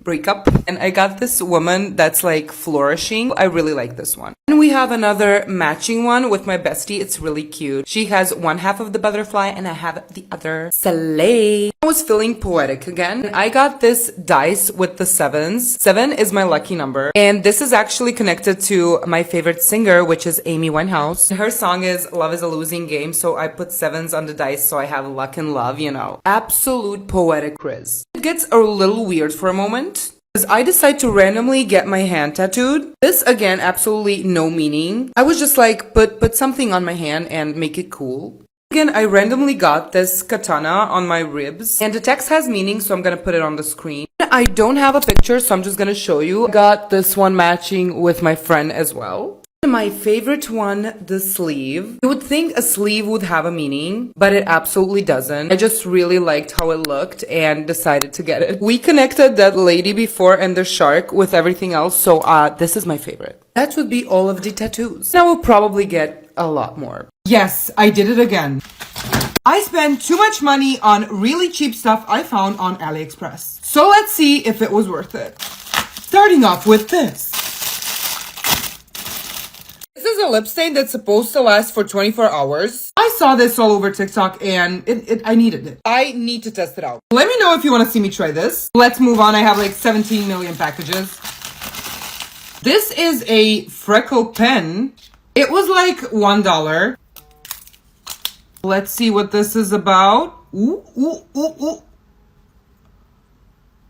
breakup, and I got this woman that's like flourishing. I really like this one. And we have another matching one with my bestie. It's really cute. She has one half of the butterfly and I have the other. Slay. I was feeling poetic again. I got this dice with the sevens. 7 is my lucky number. And this is actually connected to my favorite singer, which is Amy Winehouse. Her song is Love is a Losing Game. So I put 7s on the dice so I have luck and love, Absolute poetic Riz. It gets a little weird for a moment, because I decide to randomly get my hand tattooed. This again, absolutely no meaning. I was just like, put something on my hand and make it cool. Again, I randomly got this katana on my ribs, and the text has meaning, so I'm gonna put it on the screen. I don't have a picture, so I'm just gonna show you. I got this one matching with my friend as well. My favorite one, the sleeve. You would think a sleeve would have a meaning, but it absolutely doesn't. I just really liked how it looked and decided to get it. We connected that lady before and the shark with everything else, so this is my favorite. That would be all of the tattoos. Now we'll probably get a lot more. Yes, I did it again. I spent too much money on really cheap stuff I found on AliExpress. So let's see if it was worth it. Starting off with this. This is a lip stain that's supposed to last for 24 hours. I saw this all over TikTok and I needed it. I need to test it out. Let me know if you want to see me try this. Let's move on. I have like 17 million packages. This is a freckle pen. It was like $1. Let's see what this is about. Ooh, ooh, ooh, ooh.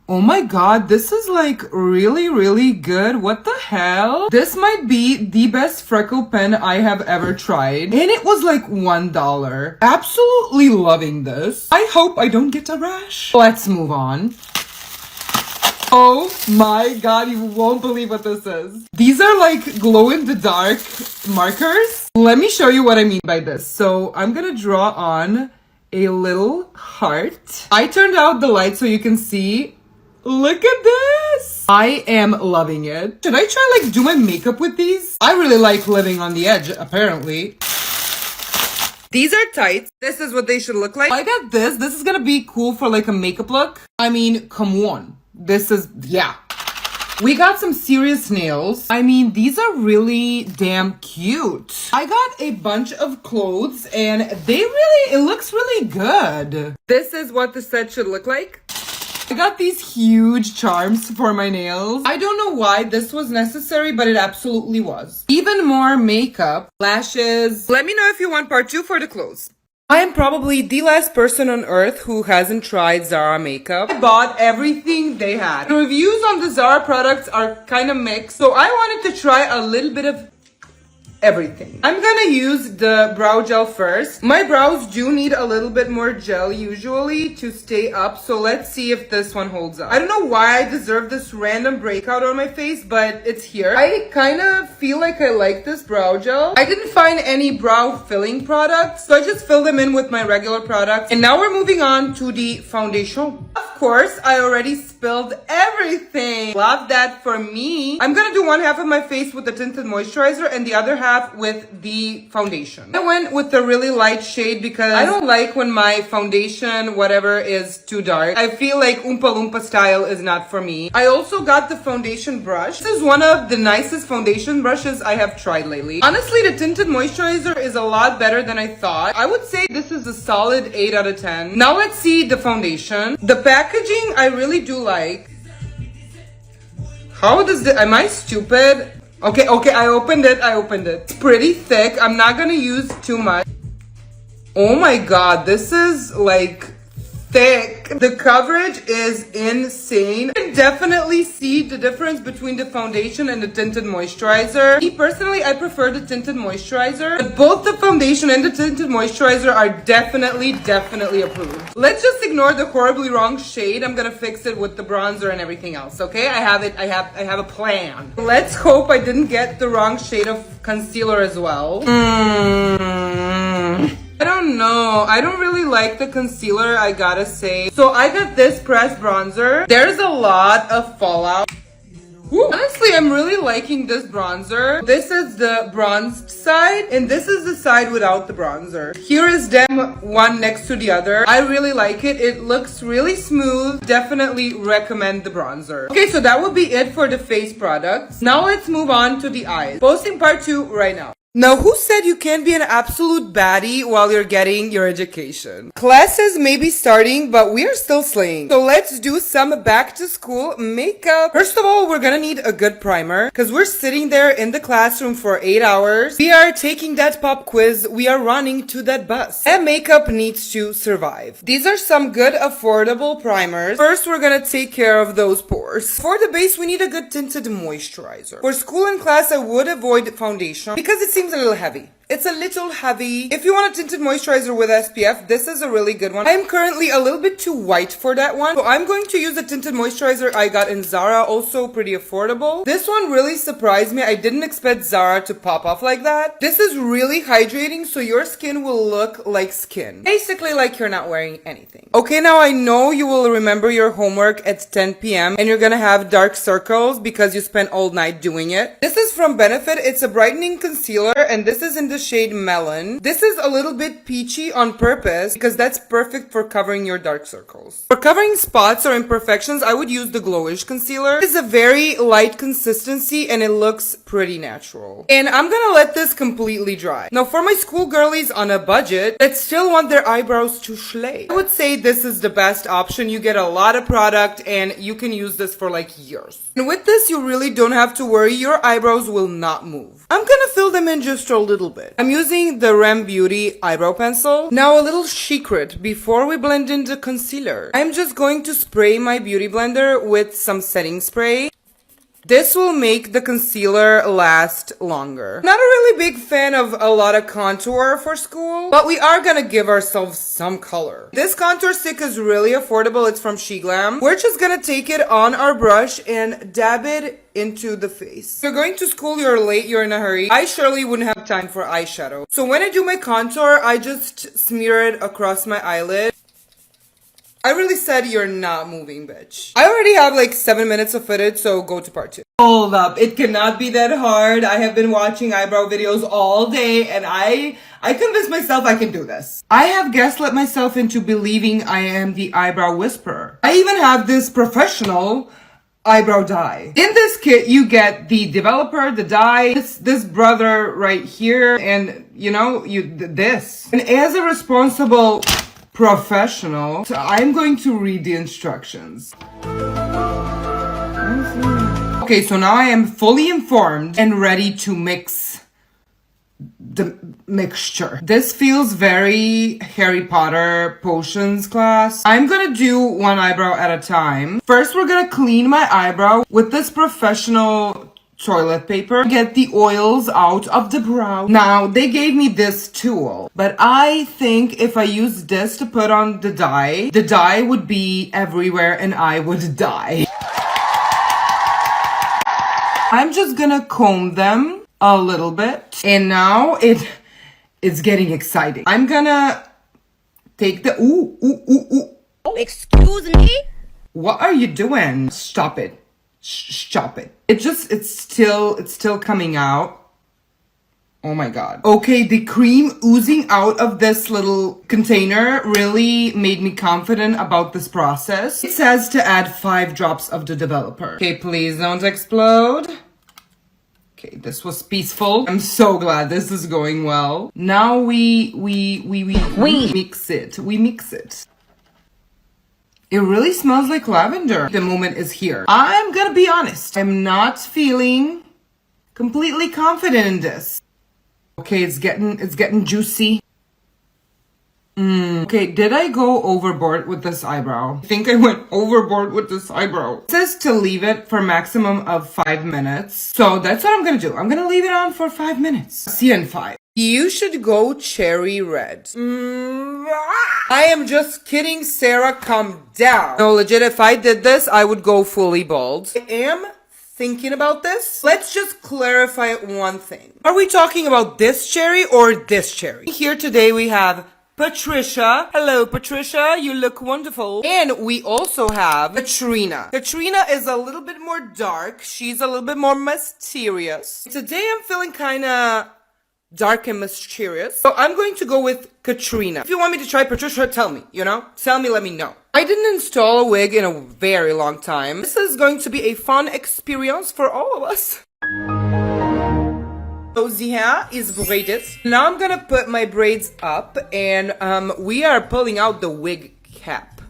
Oh my god, this is like really, really good. What the hell? This might be the best freckle pen I have ever tried. And it was like $1. Absolutely loving this. I hope I don't get a rash. Let's move on. Oh my god, you won't believe what this is. These are like glow-in-the-dark markers. Let me show you what I mean by this. So I'm gonna draw on a little heart. I turned out the light so you can see. Look at this! I am loving it. Should I try like do my makeup with these? I really like living on the edge, apparently. These are tights. This is what they should look like. I got this. This is gonna be cool for like a makeup look. I mean, come on. This is, yeah. We got some serious nails. I mean, these are really damn cute. I got a bunch of clothes and it looks really good. This is what the set should look like. I got these huge charms for my nails. I don't know why this was necessary, but it absolutely was. Even more makeup, lashes. Let me know if you want part 2 for the clothes. I am probably the last person on earth who hasn't tried Zara makeup. I bought everything they had. The reviews on the Zara products are kind of mixed, so I wanted to try a little bit of everything. I'm gonna use the brow gel first. My brows do need a little bit more gel usually to stay up, so let's see if this one holds up. I don't know why I deserve this random breakout on my face, but it's here. I kind of feel like I like this brow gel. I didn't find any brow filling products, so I just filled them in with my regular products. And now we're moving on to the foundation. Of course, I already spilled everything. Love that for me. I'm gonna do one half of my face with the tinted moisturizer and the other half with the foundation. I went with the really light shade because I don't like when my foundation, whatever, is too dark. I feel like Oompa Loompa style is not for me. I also got the foundation brush. This is one of the nicest foundation brushes I have tried lately. Honestly, the tinted moisturizer is a lot better than I thought. I would say this is a solid 8 out of 10. Now let's see the foundation. The packaging I really do like. How does this, am I stupid? Okay, I opened it. It's pretty thick. I'm not gonna use too much. Oh my god, this is like thick. The coverage is insane. You can definitely see the difference between the foundation and the tinted moisturizer. Me personally, I prefer the tinted moisturizer, but both the foundation and the tinted moisturizer are definitely approved. Let's just ignore the horribly wrong shade. I'm gonna fix it with the bronzer and everything else, okay? I have a plan. Let's hope I didn't get the wrong shade of concealer as well. I don't know. I don't really like the concealer, I gotta say. So I got this pressed bronzer. There's a lot of fallout. Woo. Honestly, I'm really liking this bronzer. This is the bronzed side, and this is the side without the bronzer. Here is them one next to the other. I really like it. It looks really smooth. Definitely recommend the bronzer. Okay, so that would be it for the face products. Now let's move on to the eyes. Posting part 2 right now. Now, who said you can't be an absolute baddie while you're getting your education? Classes may be starting, but we are still slaying. So let's do some back to school makeup. First of all, we're gonna need a good primer because we're sitting there in the classroom for 8 hours. We are taking that pop quiz. We are running to that bus. And makeup needs to survive. These are some good affordable primers. First, we're gonna take care of those pores. For the base, we need a good tinted moisturizer. For school and class, I would avoid foundation because it seems a little heavy. It's a little heavy. If you want a tinted moisturizer with SPF, this is a really good one. I'm currently a little bit too white for that one, so I'm going to use a tinted moisturizer I got in Zara, also pretty affordable. This one really surprised me. I didn't expect Zara to pop off like that. This is really hydrating, so your skin will look like skin. Basically like you're not wearing anything. Okay, now I know you will remember your homework at 10 p.m. and you're gonna have dark circles because you spent all night doing it. This is from Benefit. It's a brightening concealer, and this is in the shade Melon. This is a little bit peachy on purpose because that's perfect for covering your dark circles. For covering spots or imperfections, I would use the Glowish concealer. It's a very light consistency and it looks pretty natural. And I'm gonna let this completely dry. Now for my school girlies on a budget that still want their eyebrows to slay, I would say this is the best option. You get a lot of product and you can use this for like years. And with this, you really don't have to worry. Your eyebrows will not move. I'm gonna fill them in just a little bit. I'm using the Rem Beauty eyebrow pencil. Now a little secret before we blend in the concealer. I'm just going to spray my beauty blender with some setting spray. This will make the concealer last longer. Not a really big fan of a lot of contour for school, but we are gonna give ourselves some color. This contour stick is really affordable. It's from SheGlam. We're just gonna take it on our brush and dab it into the face. If you're going to school, you're late, you're in a hurry. I surely wouldn't have time for eyeshadow. So when I do my contour, I just smear it across my eyelid. I really said you're not moving, bitch. I already have like 7 minutes of footage, so go to part 2. Hold up, it cannot be that hard. I have been watching eyebrow videos all day and I convinced myself I can do this. I have gaslit myself into believing I am the eyebrow whisperer. I even have this professional eyebrow dye. In this kit, you get the developer, the dye, this brother right here, and you know, this. And as a responsible professional, so I'm going to read the instructions. Okay, so now I am fully informed and ready to mix the mixture. This feels very Harry Potter potions class. I'm gonna do one eyebrow at a time. First, we're gonna clean my eyebrow with this professional toilet paper. Get the oils out of the brow. Now, they gave me this tool, but I think if I use this to put on the dye would be everywhere and I would die. I'm just gonna comb them a little bit. And now it's getting exciting. I'm gonna take the, Excuse me? What are you doing? Stop it. Stop it. It's still coming out. Oh my god. Okay, the cream oozing out of this little container really made me confident about this process. It says to add 5 drops of the developer. Okay, please don't explode. Okay, this was peaceful. I'm so glad this is going well. Now we mix it. We mix it. It really smells like lavender. The moment is here. I'm gonna be honest. I'm not feeling completely confident in this. Okay, it's getting juicy. Okay, did I go overboard with this eyebrow? I think I went overboard with this eyebrow. It says to leave it for maximum of 5 minutes. So that's what I'm gonna do. I'm gonna leave it on for 5 minutes. See you in 5. You should go cherry red. I am just kidding, Sarah, calm down. No, legit, if I did this, I would go fully bald. I am thinking about this. Let's just clarify one thing. Are we talking about this cherry or this cherry? Here today we have Patricia. Hello, Patricia. You look wonderful. And we also have Katrina. Katrina is a little bit more dark. She's a little bit more mysterious. Today I'm feeling kind of dark and mysterious. So I'm going to go with Katrina. If you want me to try Patricia, tell me, Tell me, let me know. I didn't install a wig in a very long time. This is going to be a fun experience for all of us. So the hair is braided. Now I'm gonna put my braids up and we are pulling out the wig cap.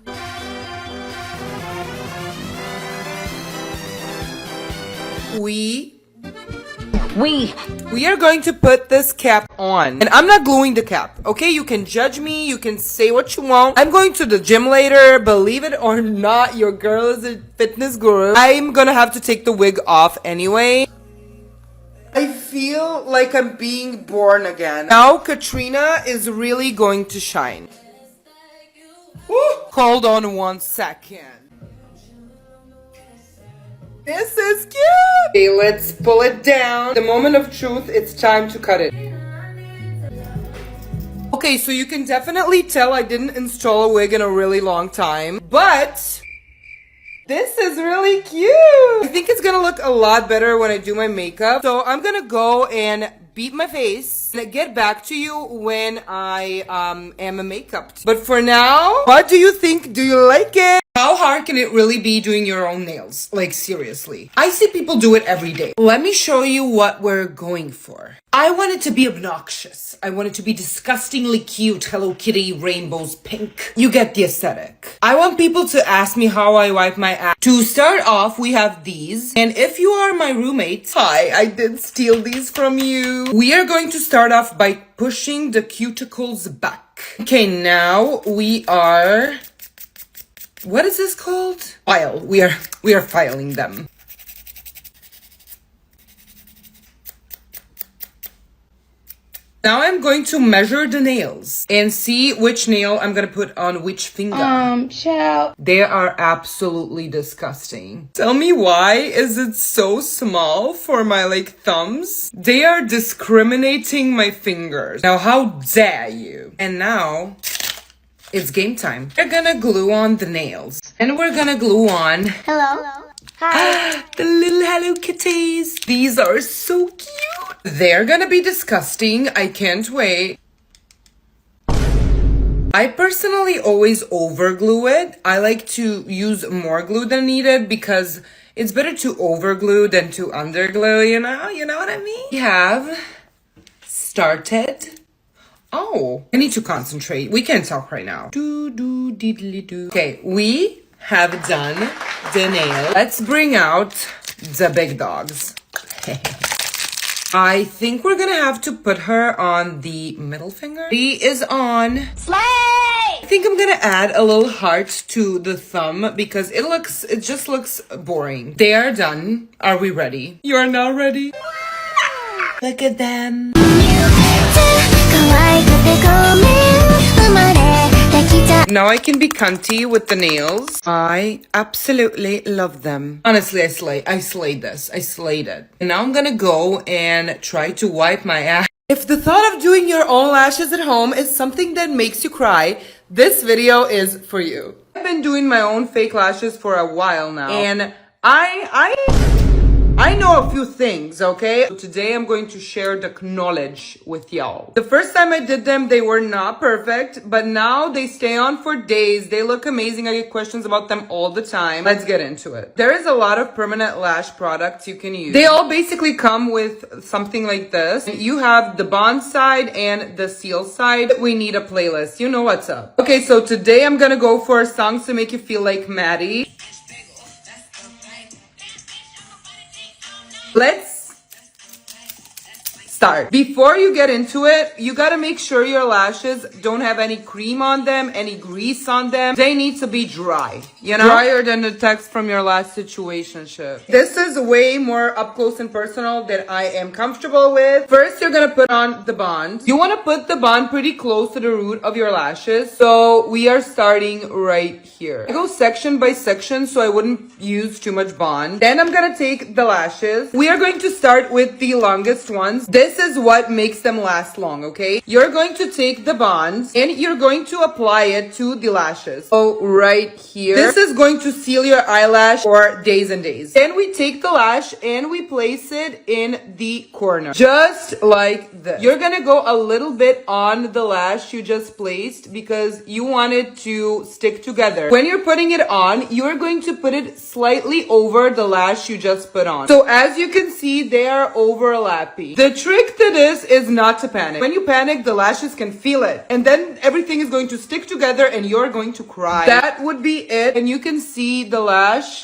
We are going to put this cap on. And I'm not gluing the cap, okay? You can judge me, you can say what you want. I'm going to the gym later, believe it or not, your girl is a fitness guru. I'm gonna have to take the wig off anyway. I feel like I'm being born again. Now Katrina is really going to shine. Woo! Hold on 1 second. This is cute! Okay, let's pull it down. The moment of truth, it's time to cut it. Okay, so you can definitely tell I didn't install a wig in a really long time, but this is really cute. I think it's gonna look a lot better when I do my makeup. So I'm gonna go and beat my face and get back to you when I am a makeup. But for now, what do you think? Do you like it? How hard can it really be doing your own nails? Like, seriously. I see people do it every day. Let me show you what we're going for. I want it to be obnoxious. I want it to be disgustingly cute. Hello Kitty, rainbows, pink. You get the aesthetic. I want people to ask me how I wipe my ass. To start off, we have these. And if you are my roommate, hi, I did steal these from you. We are going to start off by pushing the cuticles back. Okay, now we are... What is this called? File. We are filing them. Now I'm going to measure the nails and see which nail I'm gonna put on which finger. Child. They are absolutely disgusting. Tell me, why is it so small for my thumbs? They are discriminating my fingers. Now how dare you? And now it's game time. We're gonna glue on the nails. And we're gonna glue on... Hello. Hi. The little Hello Kitties. These are so cute. They're gonna be disgusting. I can't wait. I personally always over glue it. I like to use more glue than needed because it's better to over glue than to under glue, you know what I mean? We have started. Oh, I need to concentrate. We can't talk right now. Okay, we have done the nail. Let's bring out the big dogs. I think we're gonna have to put her on the middle finger. She is on. Slay! I think I'm gonna add a little heart to the thumb because it just looks boring. They are done. Are we ready? You are now ready? Look at them. Now I can be cunty with the nails. I absolutely love them. Honestly, I slayed this. I slayed it. And now I'm gonna go and try to wipe my ass. If the thought of doing your own lashes at home is something that makes you cry, this video is for you. I've been doing my own fake lashes for a while now. And I know a few things, okay? So today I'm going to share the knowledge with y'all. The first time I did them, they were not perfect, but now they stay on for days. They look amazing. I get questions about them all the time. Let's get into it. There is a lot of permanent lash products you can use. They all basically come with something like this. You have the bond side and the seal side. We need a playlist. You know what's up. Okay, so today I'm gonna go for songs to make you feel like Maddie. Let's start. Before you get into it, you gotta make sure your lashes don't have any cream on them, any grease on them. They need to be dry, you know? Drier than the text from your last situationship. This is way more up close and personal than I am comfortable with. First, you're gonna put on the bond. You wanna put the bond pretty close to the root of your lashes. So we are starting right here. I go section by section so I wouldn't use too much bond. Then I'm gonna take the lashes. We are going to start with the longest ones. This is what makes them last long, okay? You're going to take the bond and you're going to apply it to the lashes. So right here. This is going to seal your eyelash for days and days. Then we take the lash and we place it in the corner. Just like this. You're gonna go a little bit on the lash you just placed because you want it to stick together. When you're putting it on, you're going to put it slightly over the lash you just put on. So as you can see, they are overlapping. The trick to this is not to panic. When you panic, the lashes can feel it. And then everything is going to stick together and you're going to cry. That would be it. And you can see the lash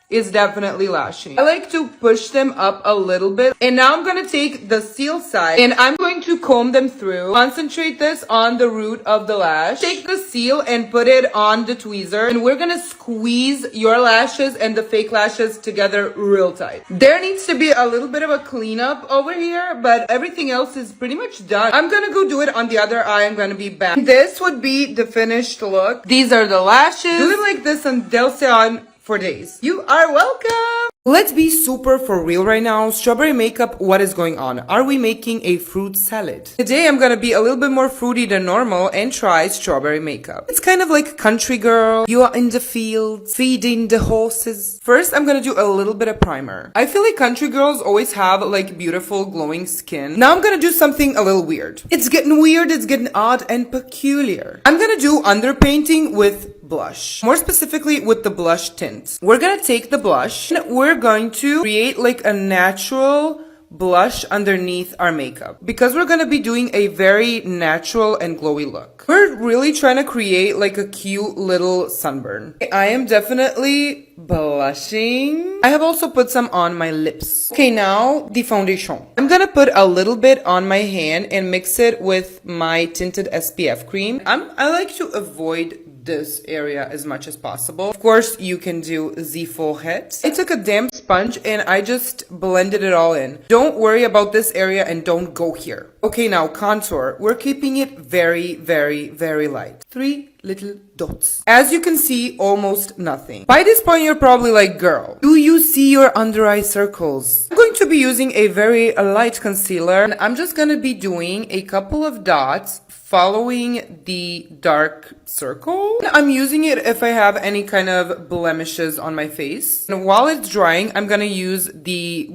is definitely lashing. I like to push them up a little bit. And now I'm gonna take the seal side and I'm going to comb them through. Concentrate this on the root of the lash. Take the seal and put it on the tweezer. And we're gonna squeeze your lashes and the fake lashes together real tight. There needs to be a little bit of a cleanup over here, but everything else is pretty much done. I'm gonna go do it on the other eye. I'm gonna be back. This would be the finished look. These are the lashes. Do it like this and they'll stay on for days. You are welcome. Let's be super for real right now. Strawberry makeup, what is going on? Are we making a fruit salad? Today I'm gonna be a little bit more fruity than normal and try strawberry makeup. It's kind of like country girl. You are in the fields, feeding the horses. First, I'm gonna do a little bit of primer. I feel like country girls always have like beautiful glowing skin. Now I'm gonna do something a little weird. It's getting weird, it's getting odd and peculiar. I'm gonna do underpainting with blush. More specifically with the blush tint. We're gonna take the blush and we're going to create like a natural blush underneath our makeup because we're going to be doing a very natural and glowy look. We're really trying to create like a cute little sunburn. I am definitely blushing. I have also put some on my lips. Okay, now the foundation. I'm gonna put a little bit on my hand and mix it with my tinted SPF cream. I like to avoid this area as much as possible. Of course, you can do the forehead. I took a damp sponge and I just blended it all in. Don't worry about this area and don't go here. Okay, now contour. We're keeping it very, very, very light. 3 little dots. As you can see, almost nothing. By this point, you're probably like, girl, do you see your under eye circles? I'm going to be using a very light concealer and I'm just gonna be doing a couple of dots following the dark circle. I'm using it if I have any kind of blemishes on my face. And while it's drying, I'm gonna use the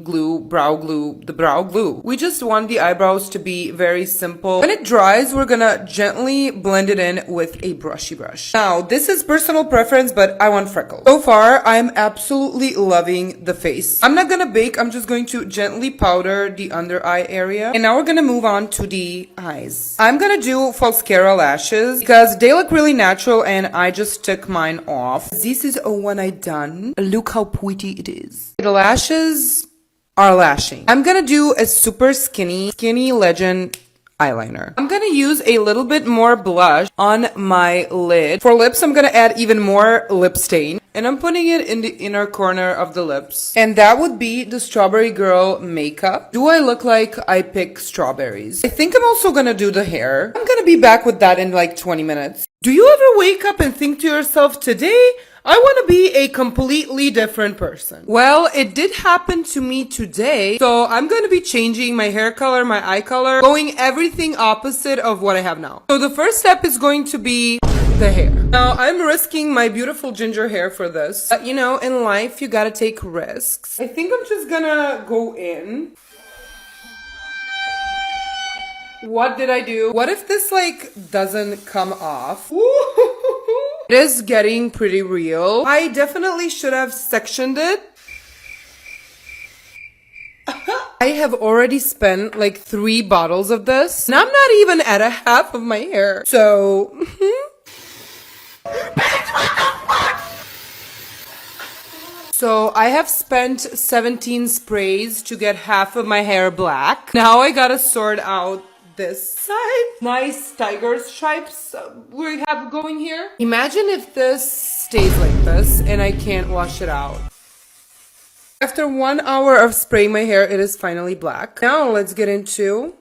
brow glue. We just want the eyebrows to be very simple. When it dries, we're gonna gently blend it in with a brushy brush. Now, this is personal preference, but I want freckles. So far, I'm absolutely loving the face. I'm not gonna bake, I'm just going to gently powder the under eye area. And now we're gonna move on to the eyes. I'm gonna do falscara lashes because they look really natural and I just took mine off. This is a one I done. Look how pretty it is. The lashes are lashing. I'm gonna do a super skinny Legend eyeliner. I'm gonna use a little bit more blush on my lid. For lips, I'm gonna add even more lip stain. And I'm putting it in the inner corner of the lips. And that would be the Strawberry Girl makeup. Do I look like I pick strawberries? I think I'm also gonna do the hair. I'm gonna be back with that in like 20 minutes. Do you ever wake up and think to yourself, today, I want to be a completely different person? Well, it did happen to me today. So I'm going to be changing my hair color, my eye color, going everything opposite of what I have now. So the first step is going to be the hair. Now, I'm risking my beautiful ginger hair for this. But, you know, in life, you gotta take risks. I think I'm just gonna go in. What did I do? What if this, like, doesn't come off? It is getting pretty real. I definitely should have sectioned it. I have already spent like 3 bottles of this. And I'm not even at a half of my hair. So... So I have spent 17 sprays to get half of my hair black. Now I gotta sort out this side. Nice tiger stripes we have going here. Imagine if this stays like this and I can't wash it out. After 1 hour of spraying my hair, it is finally black. Now let's get into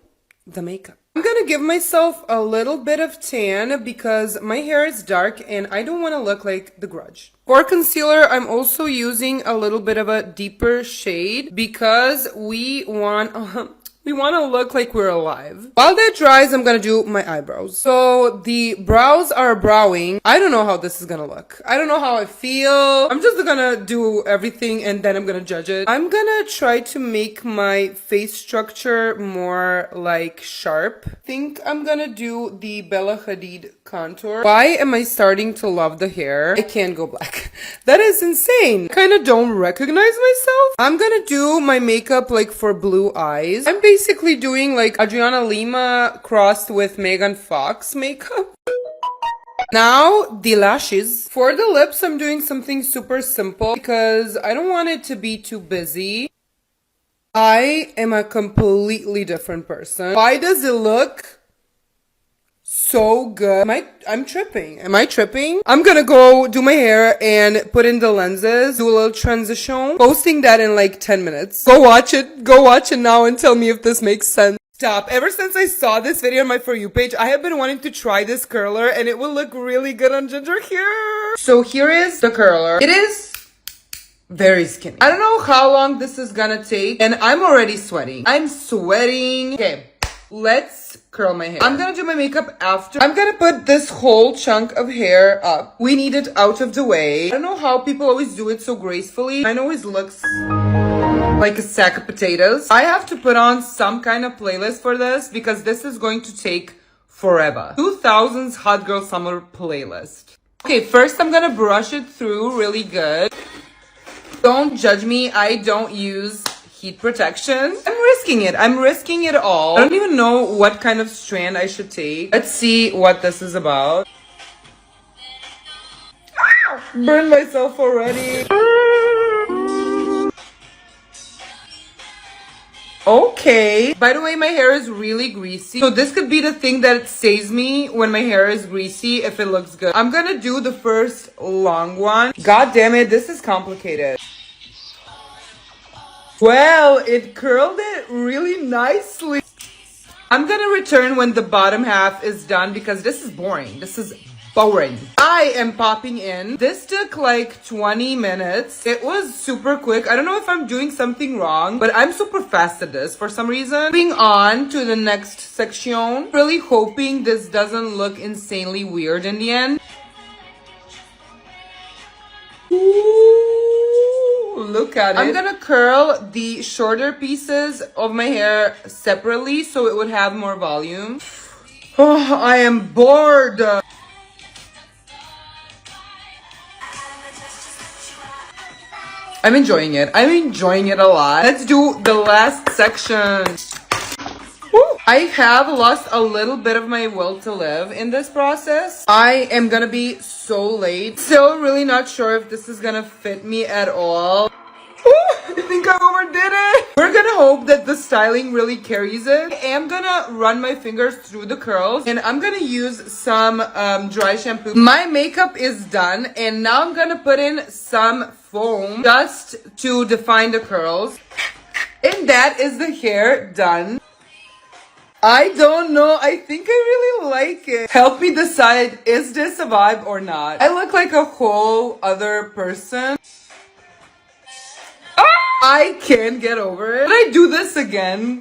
the makeup. I'm gonna give myself a little bit of tan because my hair is dark and I don't want to look like The Grudge. For concealer, I'm also using a little bit of a deeper shade because we want to look like we're alive. While that dries, I'm gonna do my eyebrows. So the brows are browing. I don't know how this is gonna look. I don't know how I feel. I'm just gonna do everything and then I'm gonna judge it. I'm gonna try to make my face structure more like sharp. I think I'm gonna do the Bella Hadid contour. Why am I starting to love the hair? I can't go black. That is insane. I kind of don't recognize myself. I'm gonna do my makeup like for blue eyes. I'm basically doing like Adriana Lima crossed with Megan Fox makeup. Now, the lashes. For the lips, I'm doing something super simple because I don't want it to be too busy. I am a completely different person. Why does it look so good? I'm tripping. Am I tripping? I'm gonna go do my hair and put in the lenses, do a little transition, posting that in like 10 minutes. Go watch it now and tell me if this makes sense. Stop. Ever since I saw this video on my For You page, I have been wanting to try this curler and it will look really good on ginger hair. So here is the curler. It is very skinny. I don't know how long this is gonna take and I'm already sweating. I'm sweating. Okay, let's curl my hair. I'm gonna do my makeup after. I'm gonna put this whole chunk of hair up. We need it out of the way. I don't know how people always do it so gracefully. Mine always looks like a sack of potatoes. I have to put on some kind of playlist for this because this is going to take forever. 2000s Hot Girl Summer playlist. Okay, first I'm gonna brush it through really good. Don't judge me, I don't use heat protection. I'm risking it. I'm risking it all. I don't even know what kind of strand I should take. Let's see what this is about. Ow! Burned myself already. Okay. By the way, my hair is really greasy. So this could be the thing that saves me when my hair is greasy if it looks good. I'm gonna do the first long one. God damn it, this is complicated. Well, it curled it really nicely. I'm gonna return when the bottom half is done because this is boring. This is boring. I am popping in. This took like 20 minutes. It was super quick. I don't know if I'm doing something wrong, but I'm super fast at this for some reason. Moving on to the next section. Really hoping this doesn't look insanely weird in the end. Ooh, look at it. I'm gonna curl the shorter pieces of my hair separately so it would have more volume. Oh, I am bored. I'm enjoying it. I'm enjoying it a lot. Let's do the last section. Woo. I have lost a little bit of my will to live in this process. I am gonna be so late. Still really not sure if this is gonna fit me at all. I think I overdid it. We're gonna hope that the styling really carries it. I am gonna run my fingers through the curls and I'm gonna use some dry shampoo. My makeup is done and now I'm gonna put in some foam just to define the curls. And that is the hair done. I don't know. I think I really like it. Help me decide, is this a vibe or not? I look like a whole other person. I can't get over it. Should I do this again?